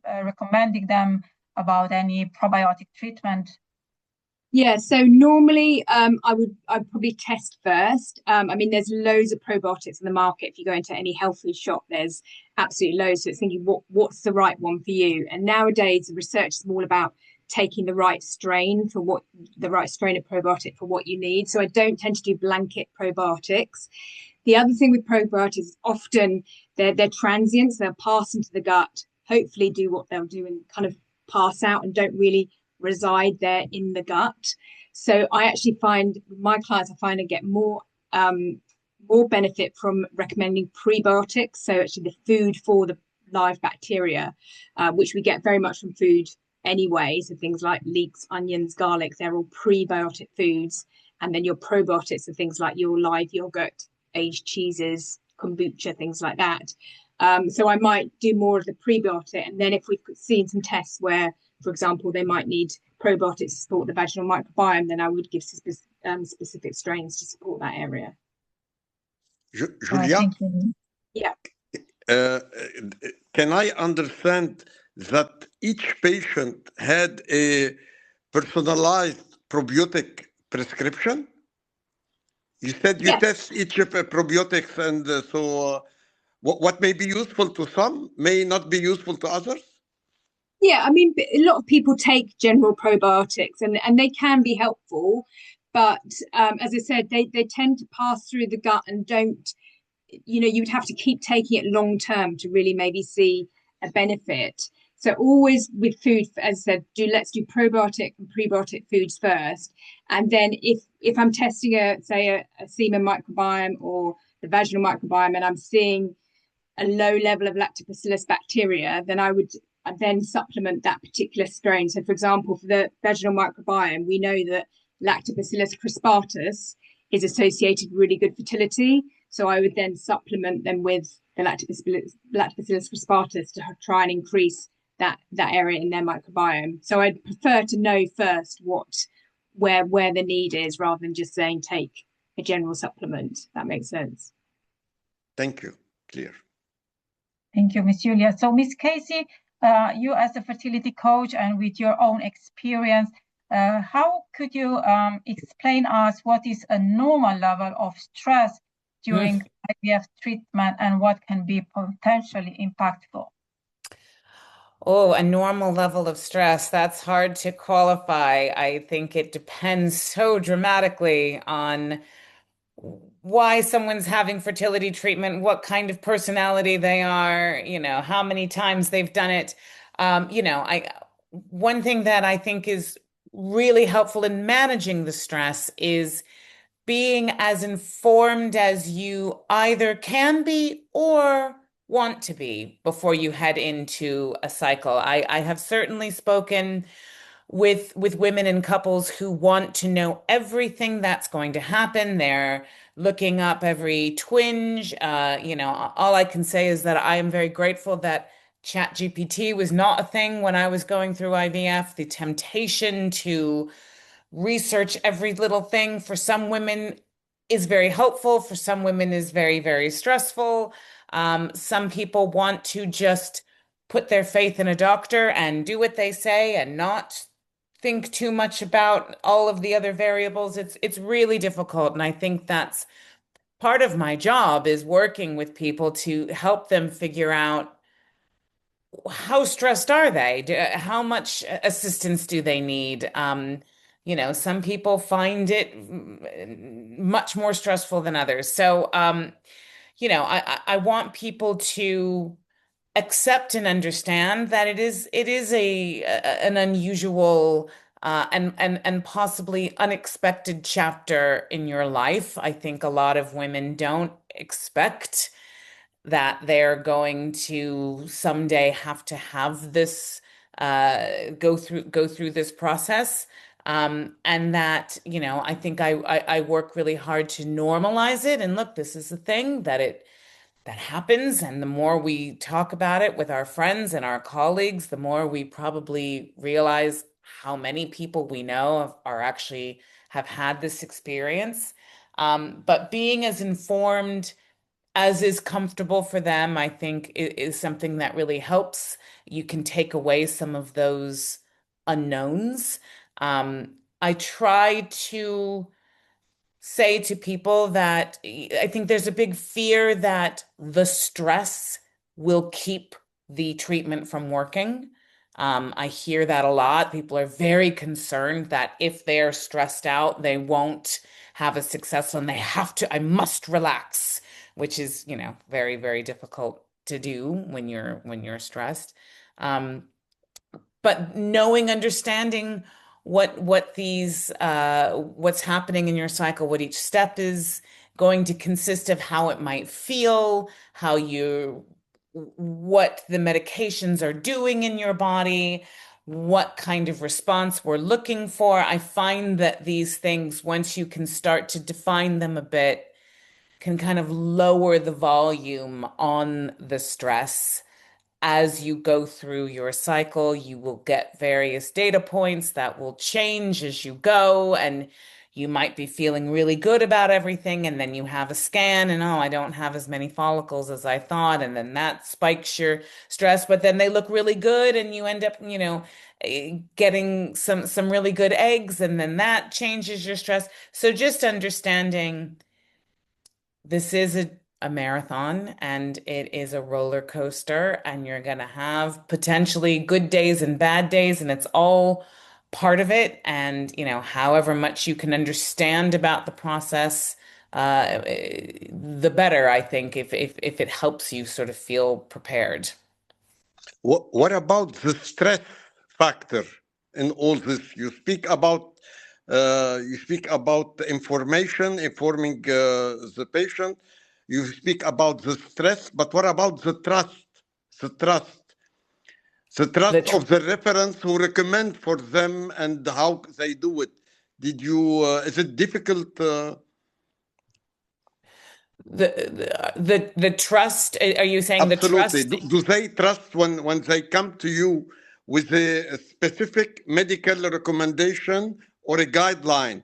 recommending them about any probiotic treatment? Yeah, so normally I'd probably test first. I mean, there's loads of probiotics in the market. If you go into any health food shop, there's absolutely loads. So it's thinking what's the right one for you. And nowadays the research is all about taking the right strain of probiotic for what you need. So I don't tend to do blanket probiotics. The other thing with probiotics is often they're transient, so they'll pass into the gut, hopefully do what they'll do and kind of pass out and don't really reside there in the gut. So I actually find my clients, I get more benefit from recommending prebiotics. So actually the food for the live bacteria, which we get very much from food anyway. So things like leeks, onions, garlic, they're all prebiotic foods. And then your probiotics are things like your live yogurt, aged cheeses, kombucha, things like that. So I might do more of the prebiotic. And then if we've seen some tests where, for example, they might need probiotics to support the vaginal microbiome, then I would give specific strains to support that area. Julia? Yeah. Can I understand that each patient had a personalized probiotic prescription? You said you test each of the probiotics, and so what may be useful to some may not be useful to others? Yeah, I mean, a lot of people take general probiotics and they can be helpful, but as I said, they tend to pass through the gut and don't, you would have to keep taking it long term to really maybe see a benefit. So always with food, as I said, let's do probiotic and prebiotic foods first. And then if I'm testing a semen microbiome or the vaginal microbiome and I'm seeing a low level of lactobacillus bacteria, then I would then supplement that particular strain. So for example, for the vaginal microbiome, we know that lactobacillus crispatus is associated with really good fertility. So I would then supplement them with the lactobacillus crispatus to try and increase that area in their microbiome. So I'd prefer to know first where the need is, rather than just saying take a general supplement. That makes sense. Thank you. Clear. Thank you, Ms. Julia. So Ms. Casey, you as a fertility coach and with your own experience, how could you explain us what is a normal level of stress during IVF treatment and what can be potentially impactful? Oh, a normal level of stress, that's hard to qualify. I think it depends so dramatically on why someone's having fertility treatment, what kind of personality they are, how many times they've done it. One thing that I think is really helpful in managing the stress is being as informed as you either can be or want to be before you head into a cycle. I have certainly spoken with women and couples who want to know everything that's going to happen. They're looking up every twinge. All I can say is that I am very grateful that ChatGPT was not a thing when I was going through IVF. The temptation to research every little thing for some women is very helpful. For some women is very, very stressful. Some people want to just put their faith in a doctor and do what they say and not think too much about all of the other variables. It's really difficult. And I think that's part of my job is working with people to help them figure out how stressed are they? How much assistance do they need? Some people find it much more stressful than others. So, I want people to accept and understand that it is an unusual and possibly unexpected chapter in your life. I think a lot of women don't expect that they're going to someday have to have this go through this process. And that, I think I work really hard to normalize it. And look, this is the thing that happens. And the more we talk about it with our friends and our colleagues, the more we probably realize how many people we know are actually have had this experience. But being as informed as is comfortable for them, I think is something that really helps. You can take away some of those unknowns. I try to say to people that I think there's a big fear that the stress will keep the treatment from working. I hear that a lot. People are very concerned that if they're stressed out, they won't have a successful and I must relax, which is, very, very difficult to do when you're stressed. But understanding what's happening in your cycle, what each step is going to consist of, how it might feel, what the medications are doing in your body, what kind of response we're looking for. I find that these things, once you can start to define them a bit, can kind of lower the volume on the stress. As you go through your cycle, you will get various data points that will change as you go, and you might be feeling really good about everything, and then you have a scan and, oh, I don't have as many follicles as I thought, and then that spikes your stress, but then they look really good and you end up, getting some really good eggs, and then that changes your stress. So just understanding this is a marathon and it is a roller coaster, and you're going to have potentially good days and bad days, and it's all part of it. And, however much you can understand about the process, the better, I think, if it helps you sort of feel prepared. What about the stress factor in all this? You speak about the information, informing the patient. You speak about the stress, but what about the trust? The trust, the The trust tr of the reference who recommend for them and how they do it. Did you? Is it difficult? the trust, are you saying the Absolutely. trust? Do they trust when they come to you with a specific medical recommendation or a guideline?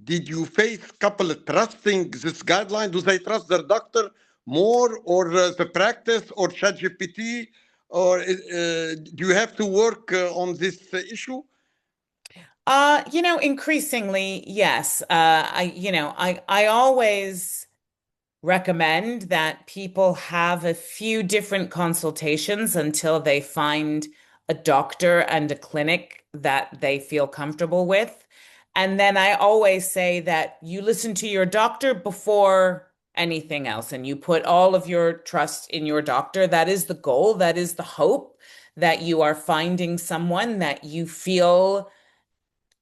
Did you face couple of trusting this guideline? Do they trust their doctor more, or the practice, or ChatGPT, or do you have to work on this issue? Increasingly, yes. I always recommend that people have a few different consultations until they find a doctor and a clinic that they feel comfortable with. And then I always say that you listen to your doctor before anything else, and you put all of your trust in your doctor. That is the goal, that is the hope, that you are finding someone that you feel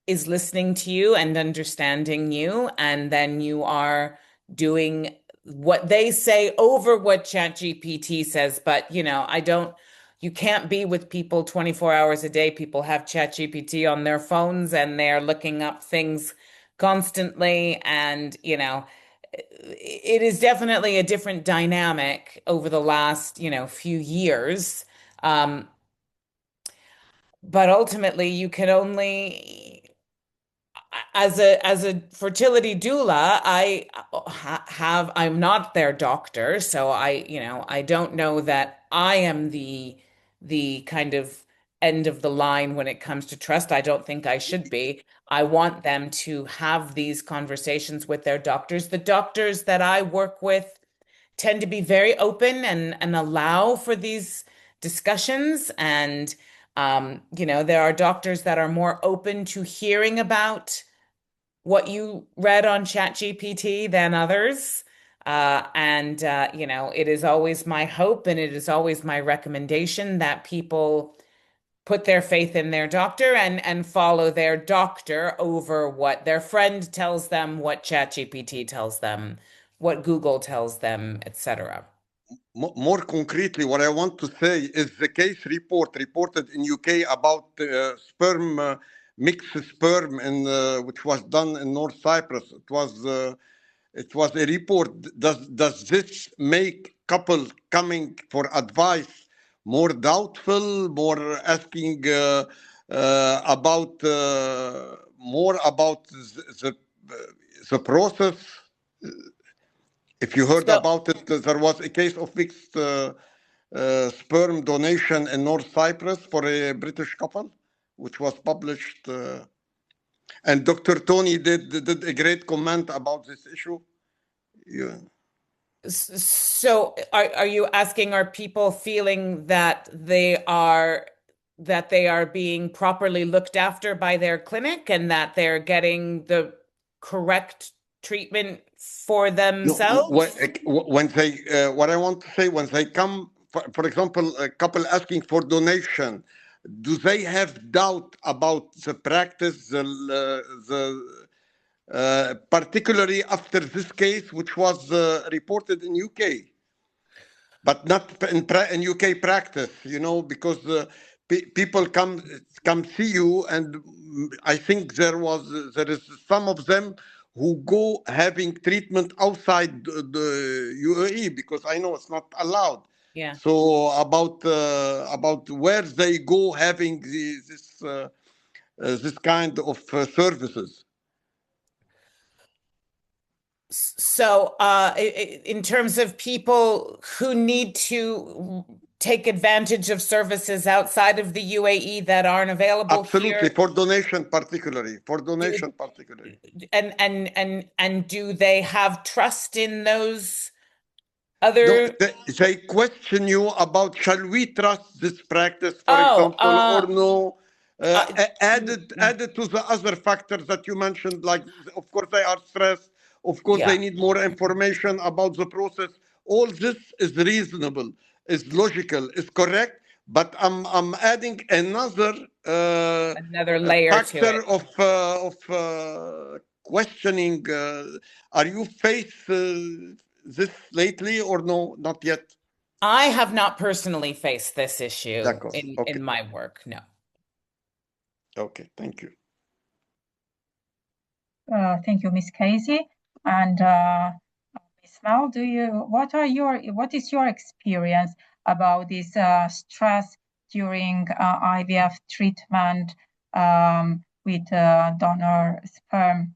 is listening to you and understanding you, and then you are doing what they say over what ChatGPT says. But you can't be with people 24 hours a day. People have ChatGPT on their phones and they're looking up things constantly, and it is definitely a different dynamic over the last few years. But ultimately, you can only, as a fertility doula, I'm not their doctor, so I don't know that I am the kind of end of the line when it comes to trust. I don't think I should be. I want them to have these conversations with their doctors. The doctors that I work with tend to be very open and allow for these discussions. And, there are doctors that are more open to hearing about what you read on ChatGPT than others. It is always my hope and it is always my recommendation that people put their faith in their doctor and follow their doctor over what their friend tells them, what ChatGPT tells them, what Google tells them, etc. More concretely, what I want to say is the case reported in UK about sperm, mixed sperm, which was done in North Cyprus. It was a report. Does this make couples coming for advice more doubtful, more asking about more about the process? If you heard So, about it, there was a case of mixed sperm donation in North Cyprus for a British couple, which was published. And Dr. Tony did a great comment about this issue. Yeah. so are you asking, are people feeling that they are being properly looked after by their clinic and that they're getting the correct treatment for No, themselves? when they, what I want to say, when they come, for example, a couple asking for donation, do they have doubt about the practice, particularly after this case, which was reported in UK, but not in UK practice, because people come see you, and I think there is some of them who go having treatment outside the UAE, because I know it's not allowed. Yeah. So about where they go having this kind of services. So, in terms of people who need to take advantage of services outside of the UAE that aren't available Absolutely, here, for donation particularly, and do they have trust in those No, other? they question you about, shall we trust this practice, for example, or no? Added to the other factors that you mentioned, like, of course, they are stressed. Of course, Yeah. they need more information about the process. All this is reasonable, is logical, is correct. But I'm adding another layer to factor it. of questioning. Are you faced this lately or no? Not yet. I have not personally faced this issue D'accord. in Okay. my work, no. Okay, thank you. Thank you, Miss Casey. And Miss Mel, what is your experience about this stress during IVF treatment with donor sperm?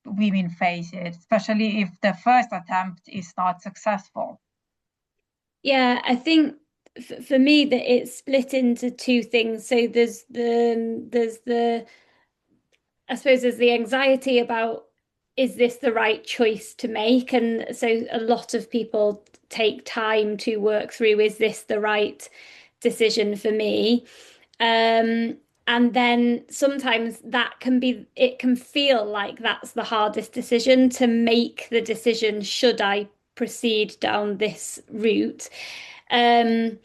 Women face it, especially if the first attempt is not successful. Yeah, I think for me that it's split into two things. So I suppose there's the anxiety about, is this the right choice to make? And so a lot of people take time to work through, is this the right decision for me? And then sometimes it can feel like that's the hardest decision, to make the decision, should I proceed down this route? And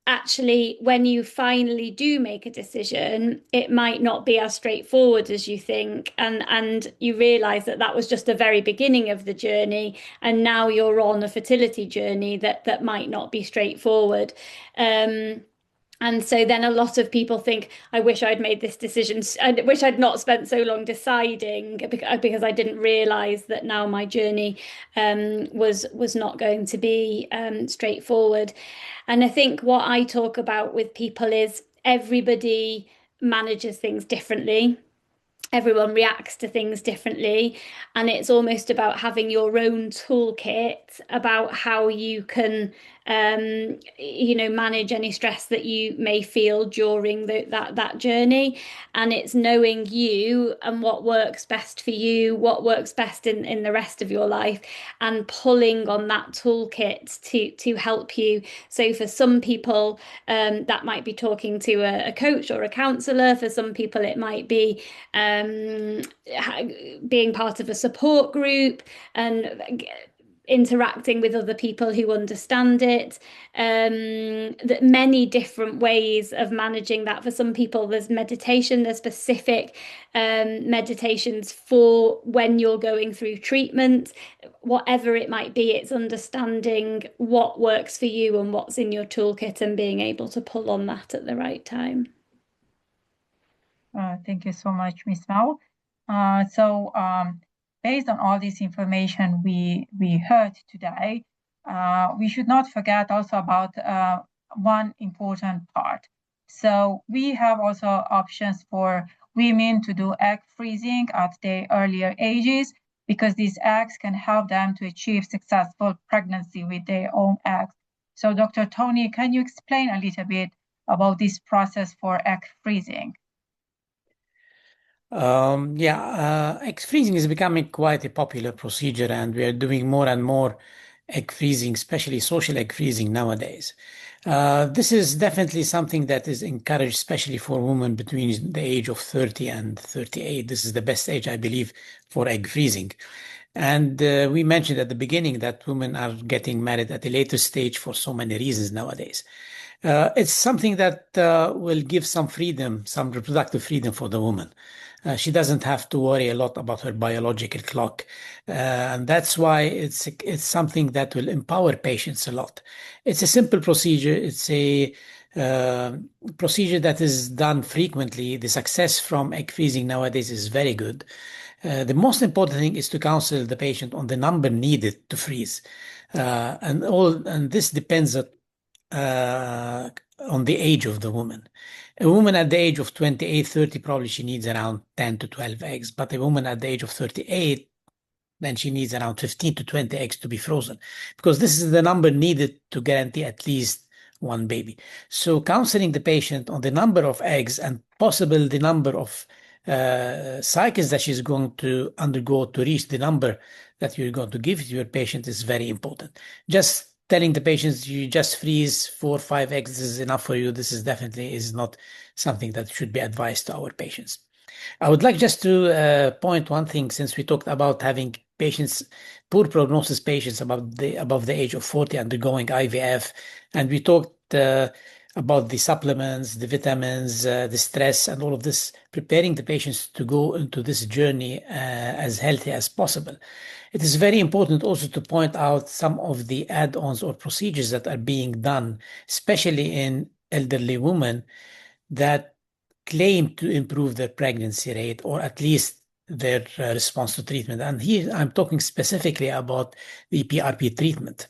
actually, when you finally do make a decision, it might not be as straightforward as you think, and you realize that was just the very beginning of the journey, and now you're on a fertility journey that might not be straightforward. And so then a lot of people think, I wish I'd made this decision. I wish I'd not spent so long deciding, because I didn't realize that now my journey was not going to be straightforward. And I think what I talk about with people is everybody manages things differently. everyone reacts to things differently, and it's almost about having your own toolkit about how you can manage any stress that you may feel during that journey. And it's knowing you and what works best for you, what works best in the rest of your life, and pulling on that toolkit to help you. So for some people, that might be talking to a coach or a counselor. For some people, it might be being part of a support group and interacting with other people who understand it. That many different ways of managing that. For some people, there's meditation, there's specific meditations for when you're going through treatment. Whatever it might be, it's understanding what works for you and what's in your toolkit and being able to pull on that at the right time. Thank you so much, Ms. Mao. Based on all this information we heard today, we should not forget also about one important part. So we have also options for women to do egg freezing at the earlier ages, because these eggs can help them to achieve successful pregnancy with their own eggs. So Dr. Tony, can you explain a little bit about this process for egg freezing? Egg freezing is becoming quite a popular procedure, and we are doing more and more egg freezing, especially social egg freezing nowadays. This is definitely something that is encouraged, especially for women between the age of 30 and 38. This is the best age, I believe, for egg freezing. And we mentioned at the beginning that women are getting married at a later stage for so many reasons nowadays. It's something that will give some freedom, some reproductive freedom for the woman. She doesn't have to worry a lot about her biological clock. And that's why it's something that will empower patients a lot. It's a simple procedure. It's a procedure that is done frequently. The success from egg freezing nowadays is very good. The most important thing is to counsel the patient on the number needed to freeze. And this depends on the age of the woman. A woman at the age of 28, 30, probably she needs around 10 to 12 eggs. But a woman at the age of 38, then she needs around 15 to 20 eggs to be frozen, because this is the number needed to guarantee at least one baby. So counseling the patient on the number of eggs and possible the number of cycles that she's going to undergo to reach the number that you're going to give to your patient is very important. Just telling the patients you just freeze 4 or 5 eggs, this is enough for you, this is definitely is not something that should be advised to our patients. I would like just to point one thing, since we talked about having patients, poor prognosis patients above the age of 40 undergoing IVF, and we talked about the supplements, the vitamins, the stress, and all of this, preparing the patients to go into this journey as healthy as possible. It is very important also to point out some of the add-ons or procedures that are being done, especially in elderly women, that claim to improve their pregnancy rate or at least their response to treatment. And here I'm talking specifically about the PRP treatment.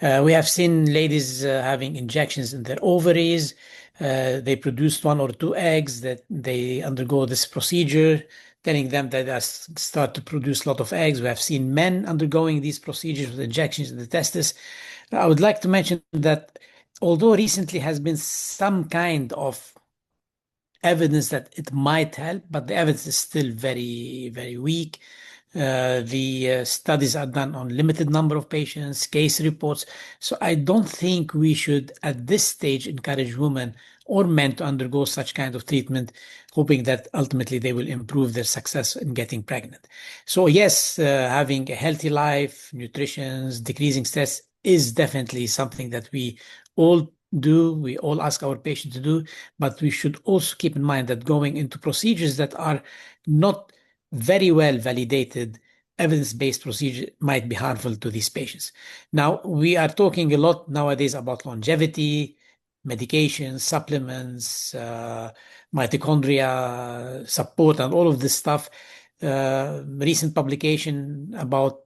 We have seen ladies having injections in their ovaries. They produce 1 or 2 eggs, that they undergo this procedure, telling them that they start to produce a lot of eggs. We have seen men undergoing these procedures with injections in the testes. I would like to mention that although recently has been some kind of evidence that it might help, but the evidence is still very, very weak. The studies are done on limited number of patients, case reports. So I don't think we should, at this stage, encourage women or men to undergo such kind of treatment, hoping that ultimately they will improve their success in getting pregnant. So yes, having a healthy life, nutrition, decreasing stress is definitely something that we all do, we all ask our patients to do, but we should also keep in mind that going into procedures that are not very well validated, evidence-based procedure might be harmful to these patients. Now, we are talking a lot nowadays about longevity, medications, supplements, mitochondria support, and all of this stuff. Recent publication about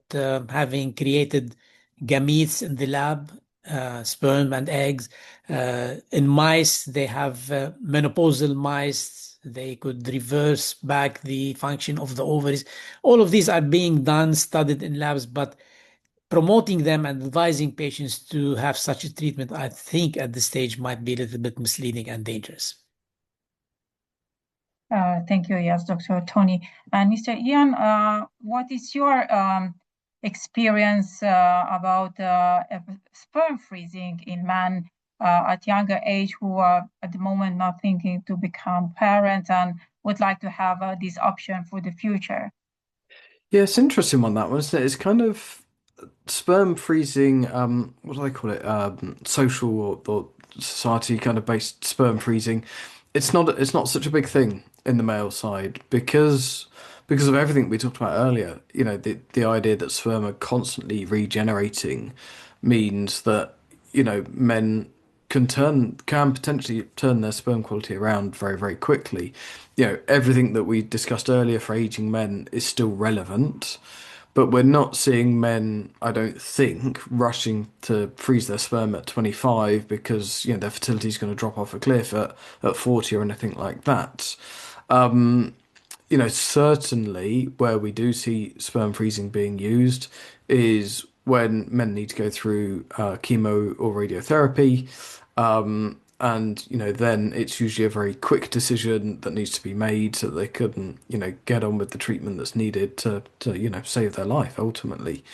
having created gametes in the lab, sperm and eggs. In mice, they have menopausal mice They could reverse back the function of the ovaries. All of these are being done, studied in labs, but promoting them and advising patients to have such a treatment, I think at this stage might be a little bit misleading and dangerous. Thank you, yes, Dr. Tony. And Mr. Ian, what is your experience about sperm freezing in men at younger age who are at the moment not thinking to become parents and would like to have this option for the future? Yeah, it's interesting on that one, isn't it? It's kind of sperm freezing, what do they call it? Social or society kind of based sperm freezing. It's not such a big thing in the male side because of everything we talked about earlier. You know, the idea that sperm are constantly regenerating means that, you know, men can potentially turn their sperm quality around very, very quickly. You know, everything that we discussed earlier for aging men is still relevant. But we're not seeing men, I don't think, rushing to freeze their sperm at 25 because, you know, their fertility is going to drop off a cliff at 40 or anything like that. You know, certainly where we do see sperm freezing being used is when men need to go through chemo or radiotherapy. And, you know, then it's usually a very quick decision that needs to be made so that they couldn't, you know, get on with the treatment that's needed to you know, save their life ultimately.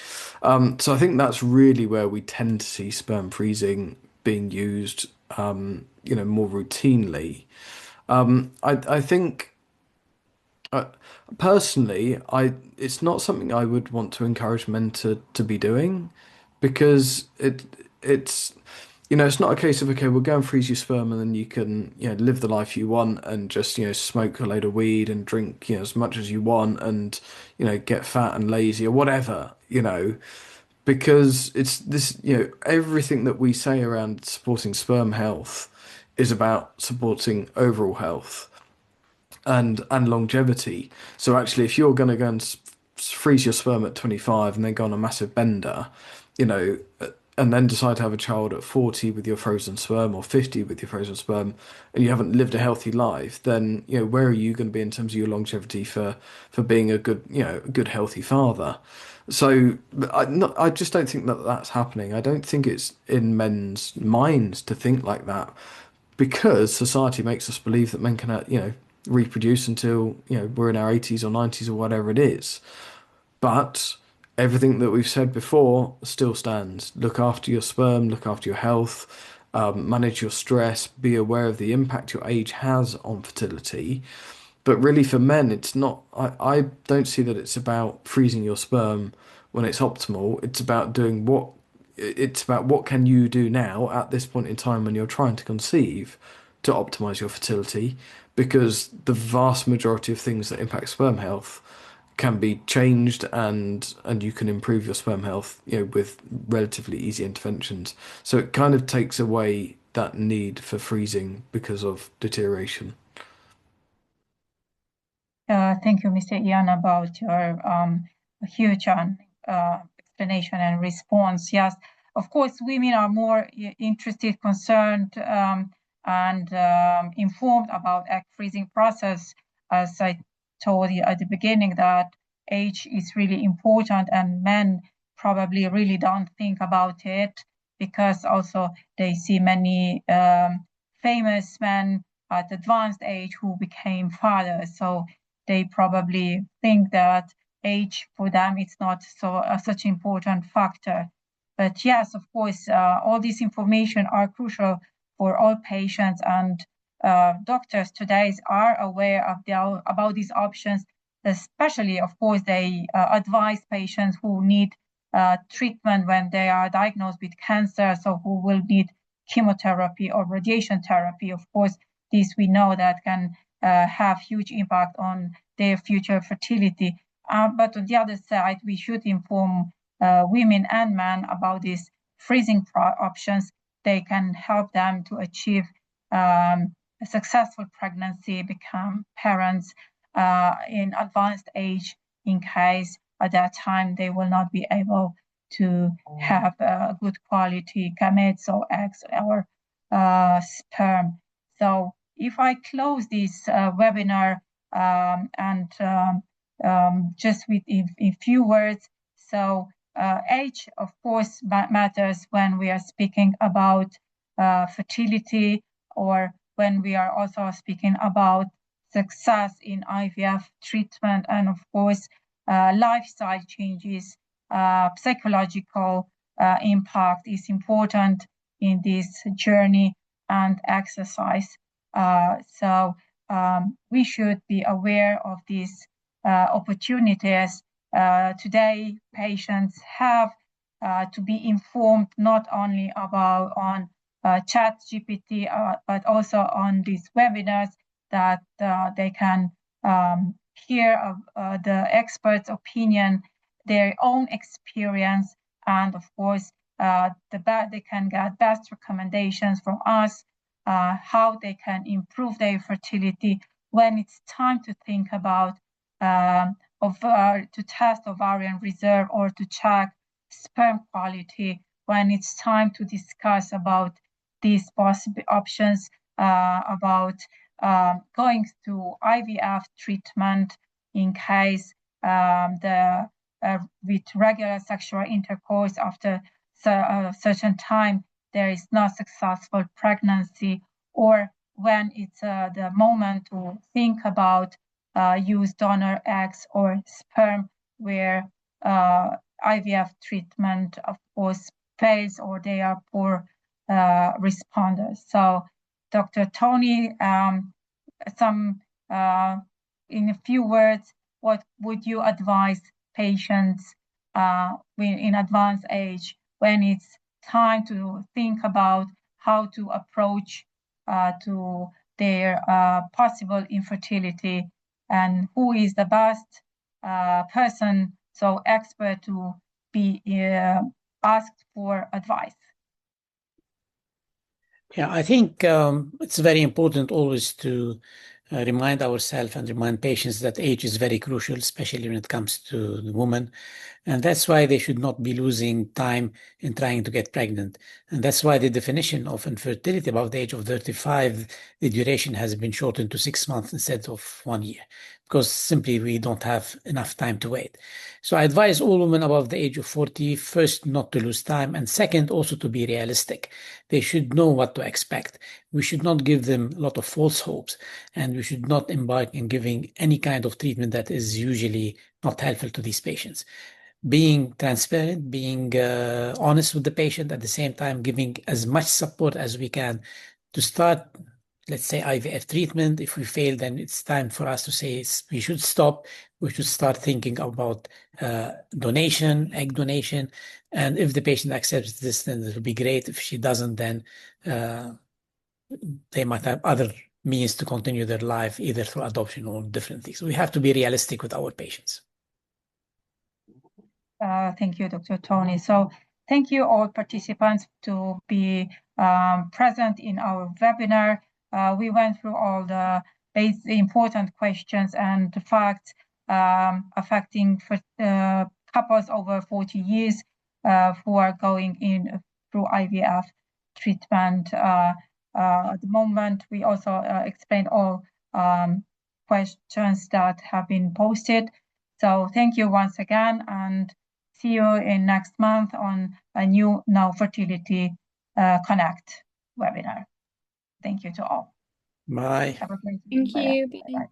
So I think that's really where we tend to see sperm freezing being used, you know, more routinely. I think personally, it's not something I would want to encourage men to be doing because it's you know, it's not a case of, okay, we'll go and freeze your sperm and then you can, you know, live the life you want and just, you know, smoke a load of weed and drink, you know, as much as you want and, you know, get fat and lazy or whatever, you know, because it's this, you know, everything that we say around supporting sperm health is about supporting overall health and longevity. So actually, if you're going to go and freeze your sperm at 25 and then go on a massive bender, you know, and then decide to have a child at 40 with your frozen sperm or 50 with your frozen sperm, and you haven't lived a healthy life, then, you know, where are you going to be in terms of your longevity for being a good, you know, a good healthy father? So I just don't think that that's happening. I don't think it's in men's minds to think like that because society makes us believe that men can, you know, reproduce until, you know, we're in our 80s or 90s or whatever it is. But everything that we've said before still stands. Look after your sperm, look after your health, manage your stress, be aware of the impact your age has on fertility. But really, for men, it's not. I don't see that it's about freezing your sperm when it's optimal. It's about doing what. It's about what can you do now at this point in time when you're trying to conceive to optimize your fertility, because the vast majority of things that impact sperm health can be changed and you can improve your sperm health, you know, with relatively easy interventions. So it kind of takes away that need for freezing because of deterioration. Thank you, Mr. Ian, about your huge explanation and response. Yes, of course, women are more interested, concerned, and informed about egg freezing process. As I told you at the beginning, that age is really important, and men probably really don't think about it because also they see many famous men at advanced age who became fathers. So they probably think that age for them is not such an important factor. But yes, of course, all this information are crucial for all patients, and doctors today are aware of about these options. Especially, of course, they advise patients who need treatment when they are diagnosed with cancer, so who will need chemotherapy or radiation therapy. Of course, this we know that can have huge impact on their future fertility. But on the other side, we should inform women and men about these freezing options. They can help them to achieve a successful pregnancy, become parents in advanced age, in case at that time they will not be able to have good quality gametes or eggs or sperm. So if I close this webinar and just with a few words, so age, of course, matters when we are speaking about fertility, or when we are also speaking about success in IVF treatment, and of course, lifestyle changes, psychological impact is important in this journey, and exercise. So we should be aware of these opportunities. Today, patients have to be informed not only about on ChatGPT, but also on these webinars, that they can hear the experts' opinion, their own experience, and of course, they can get best recommendations from us, how they can improve their fertility when it's time to think about to test ovarian reserve or to check sperm quality, when it's time to discuss about these possible options, about going to IVF treatment in case with regular sexual intercourse after a certain time there is not successful pregnancy, or when it's the moment to think about use donor eggs or sperm, where IVF treatment, of course, fails, or they are poor responders. So, Dr. Tony, in a few words, what would you advise patients in advanced age when it's time to think about how to approach to their possible infertility, and who is the best person, so expert, to be asked for advice? Yeah, I think it's very important always to remind ourselves and remind patients that age is very crucial, especially when it comes to the woman. And that's why they should not be losing time in trying to get pregnant. And that's why the definition of infertility above the age of 35, the duration has been shortened to 6 months instead of 1 year, because simply we don't have enough time to wait. So I advise all women above the age of 40, first, not to lose time, and second, also to be realistic. They should know what to expect. We should not give them a lot of false hopes, and we should not embark in giving any kind of treatment that is usually not helpful to these patients. Being transparent, being honest with the patient, at the same time giving as much support as we can to start, let's say, IVF treatment. If we fail, then it's time for us to say we should stop. We should start thinking about donation, egg donation. And if the patient accepts this, then it will be great. If she doesn't, then they might have other means to continue their life, either through adoption or different things. So we have to be realistic with our patients. Thank you, Dr. Tony. So thank you all participants to be present in our webinar. We went through all the important questions and the facts affecting couples over 40 years who are going in through IVF treatment. At the moment, we also explained all questions that have been posted. So thank you once again, and see you in next month on a new NOW-fertility Connect webinar. Thank you to all. Bye. Have a great Thank day. you. Bye.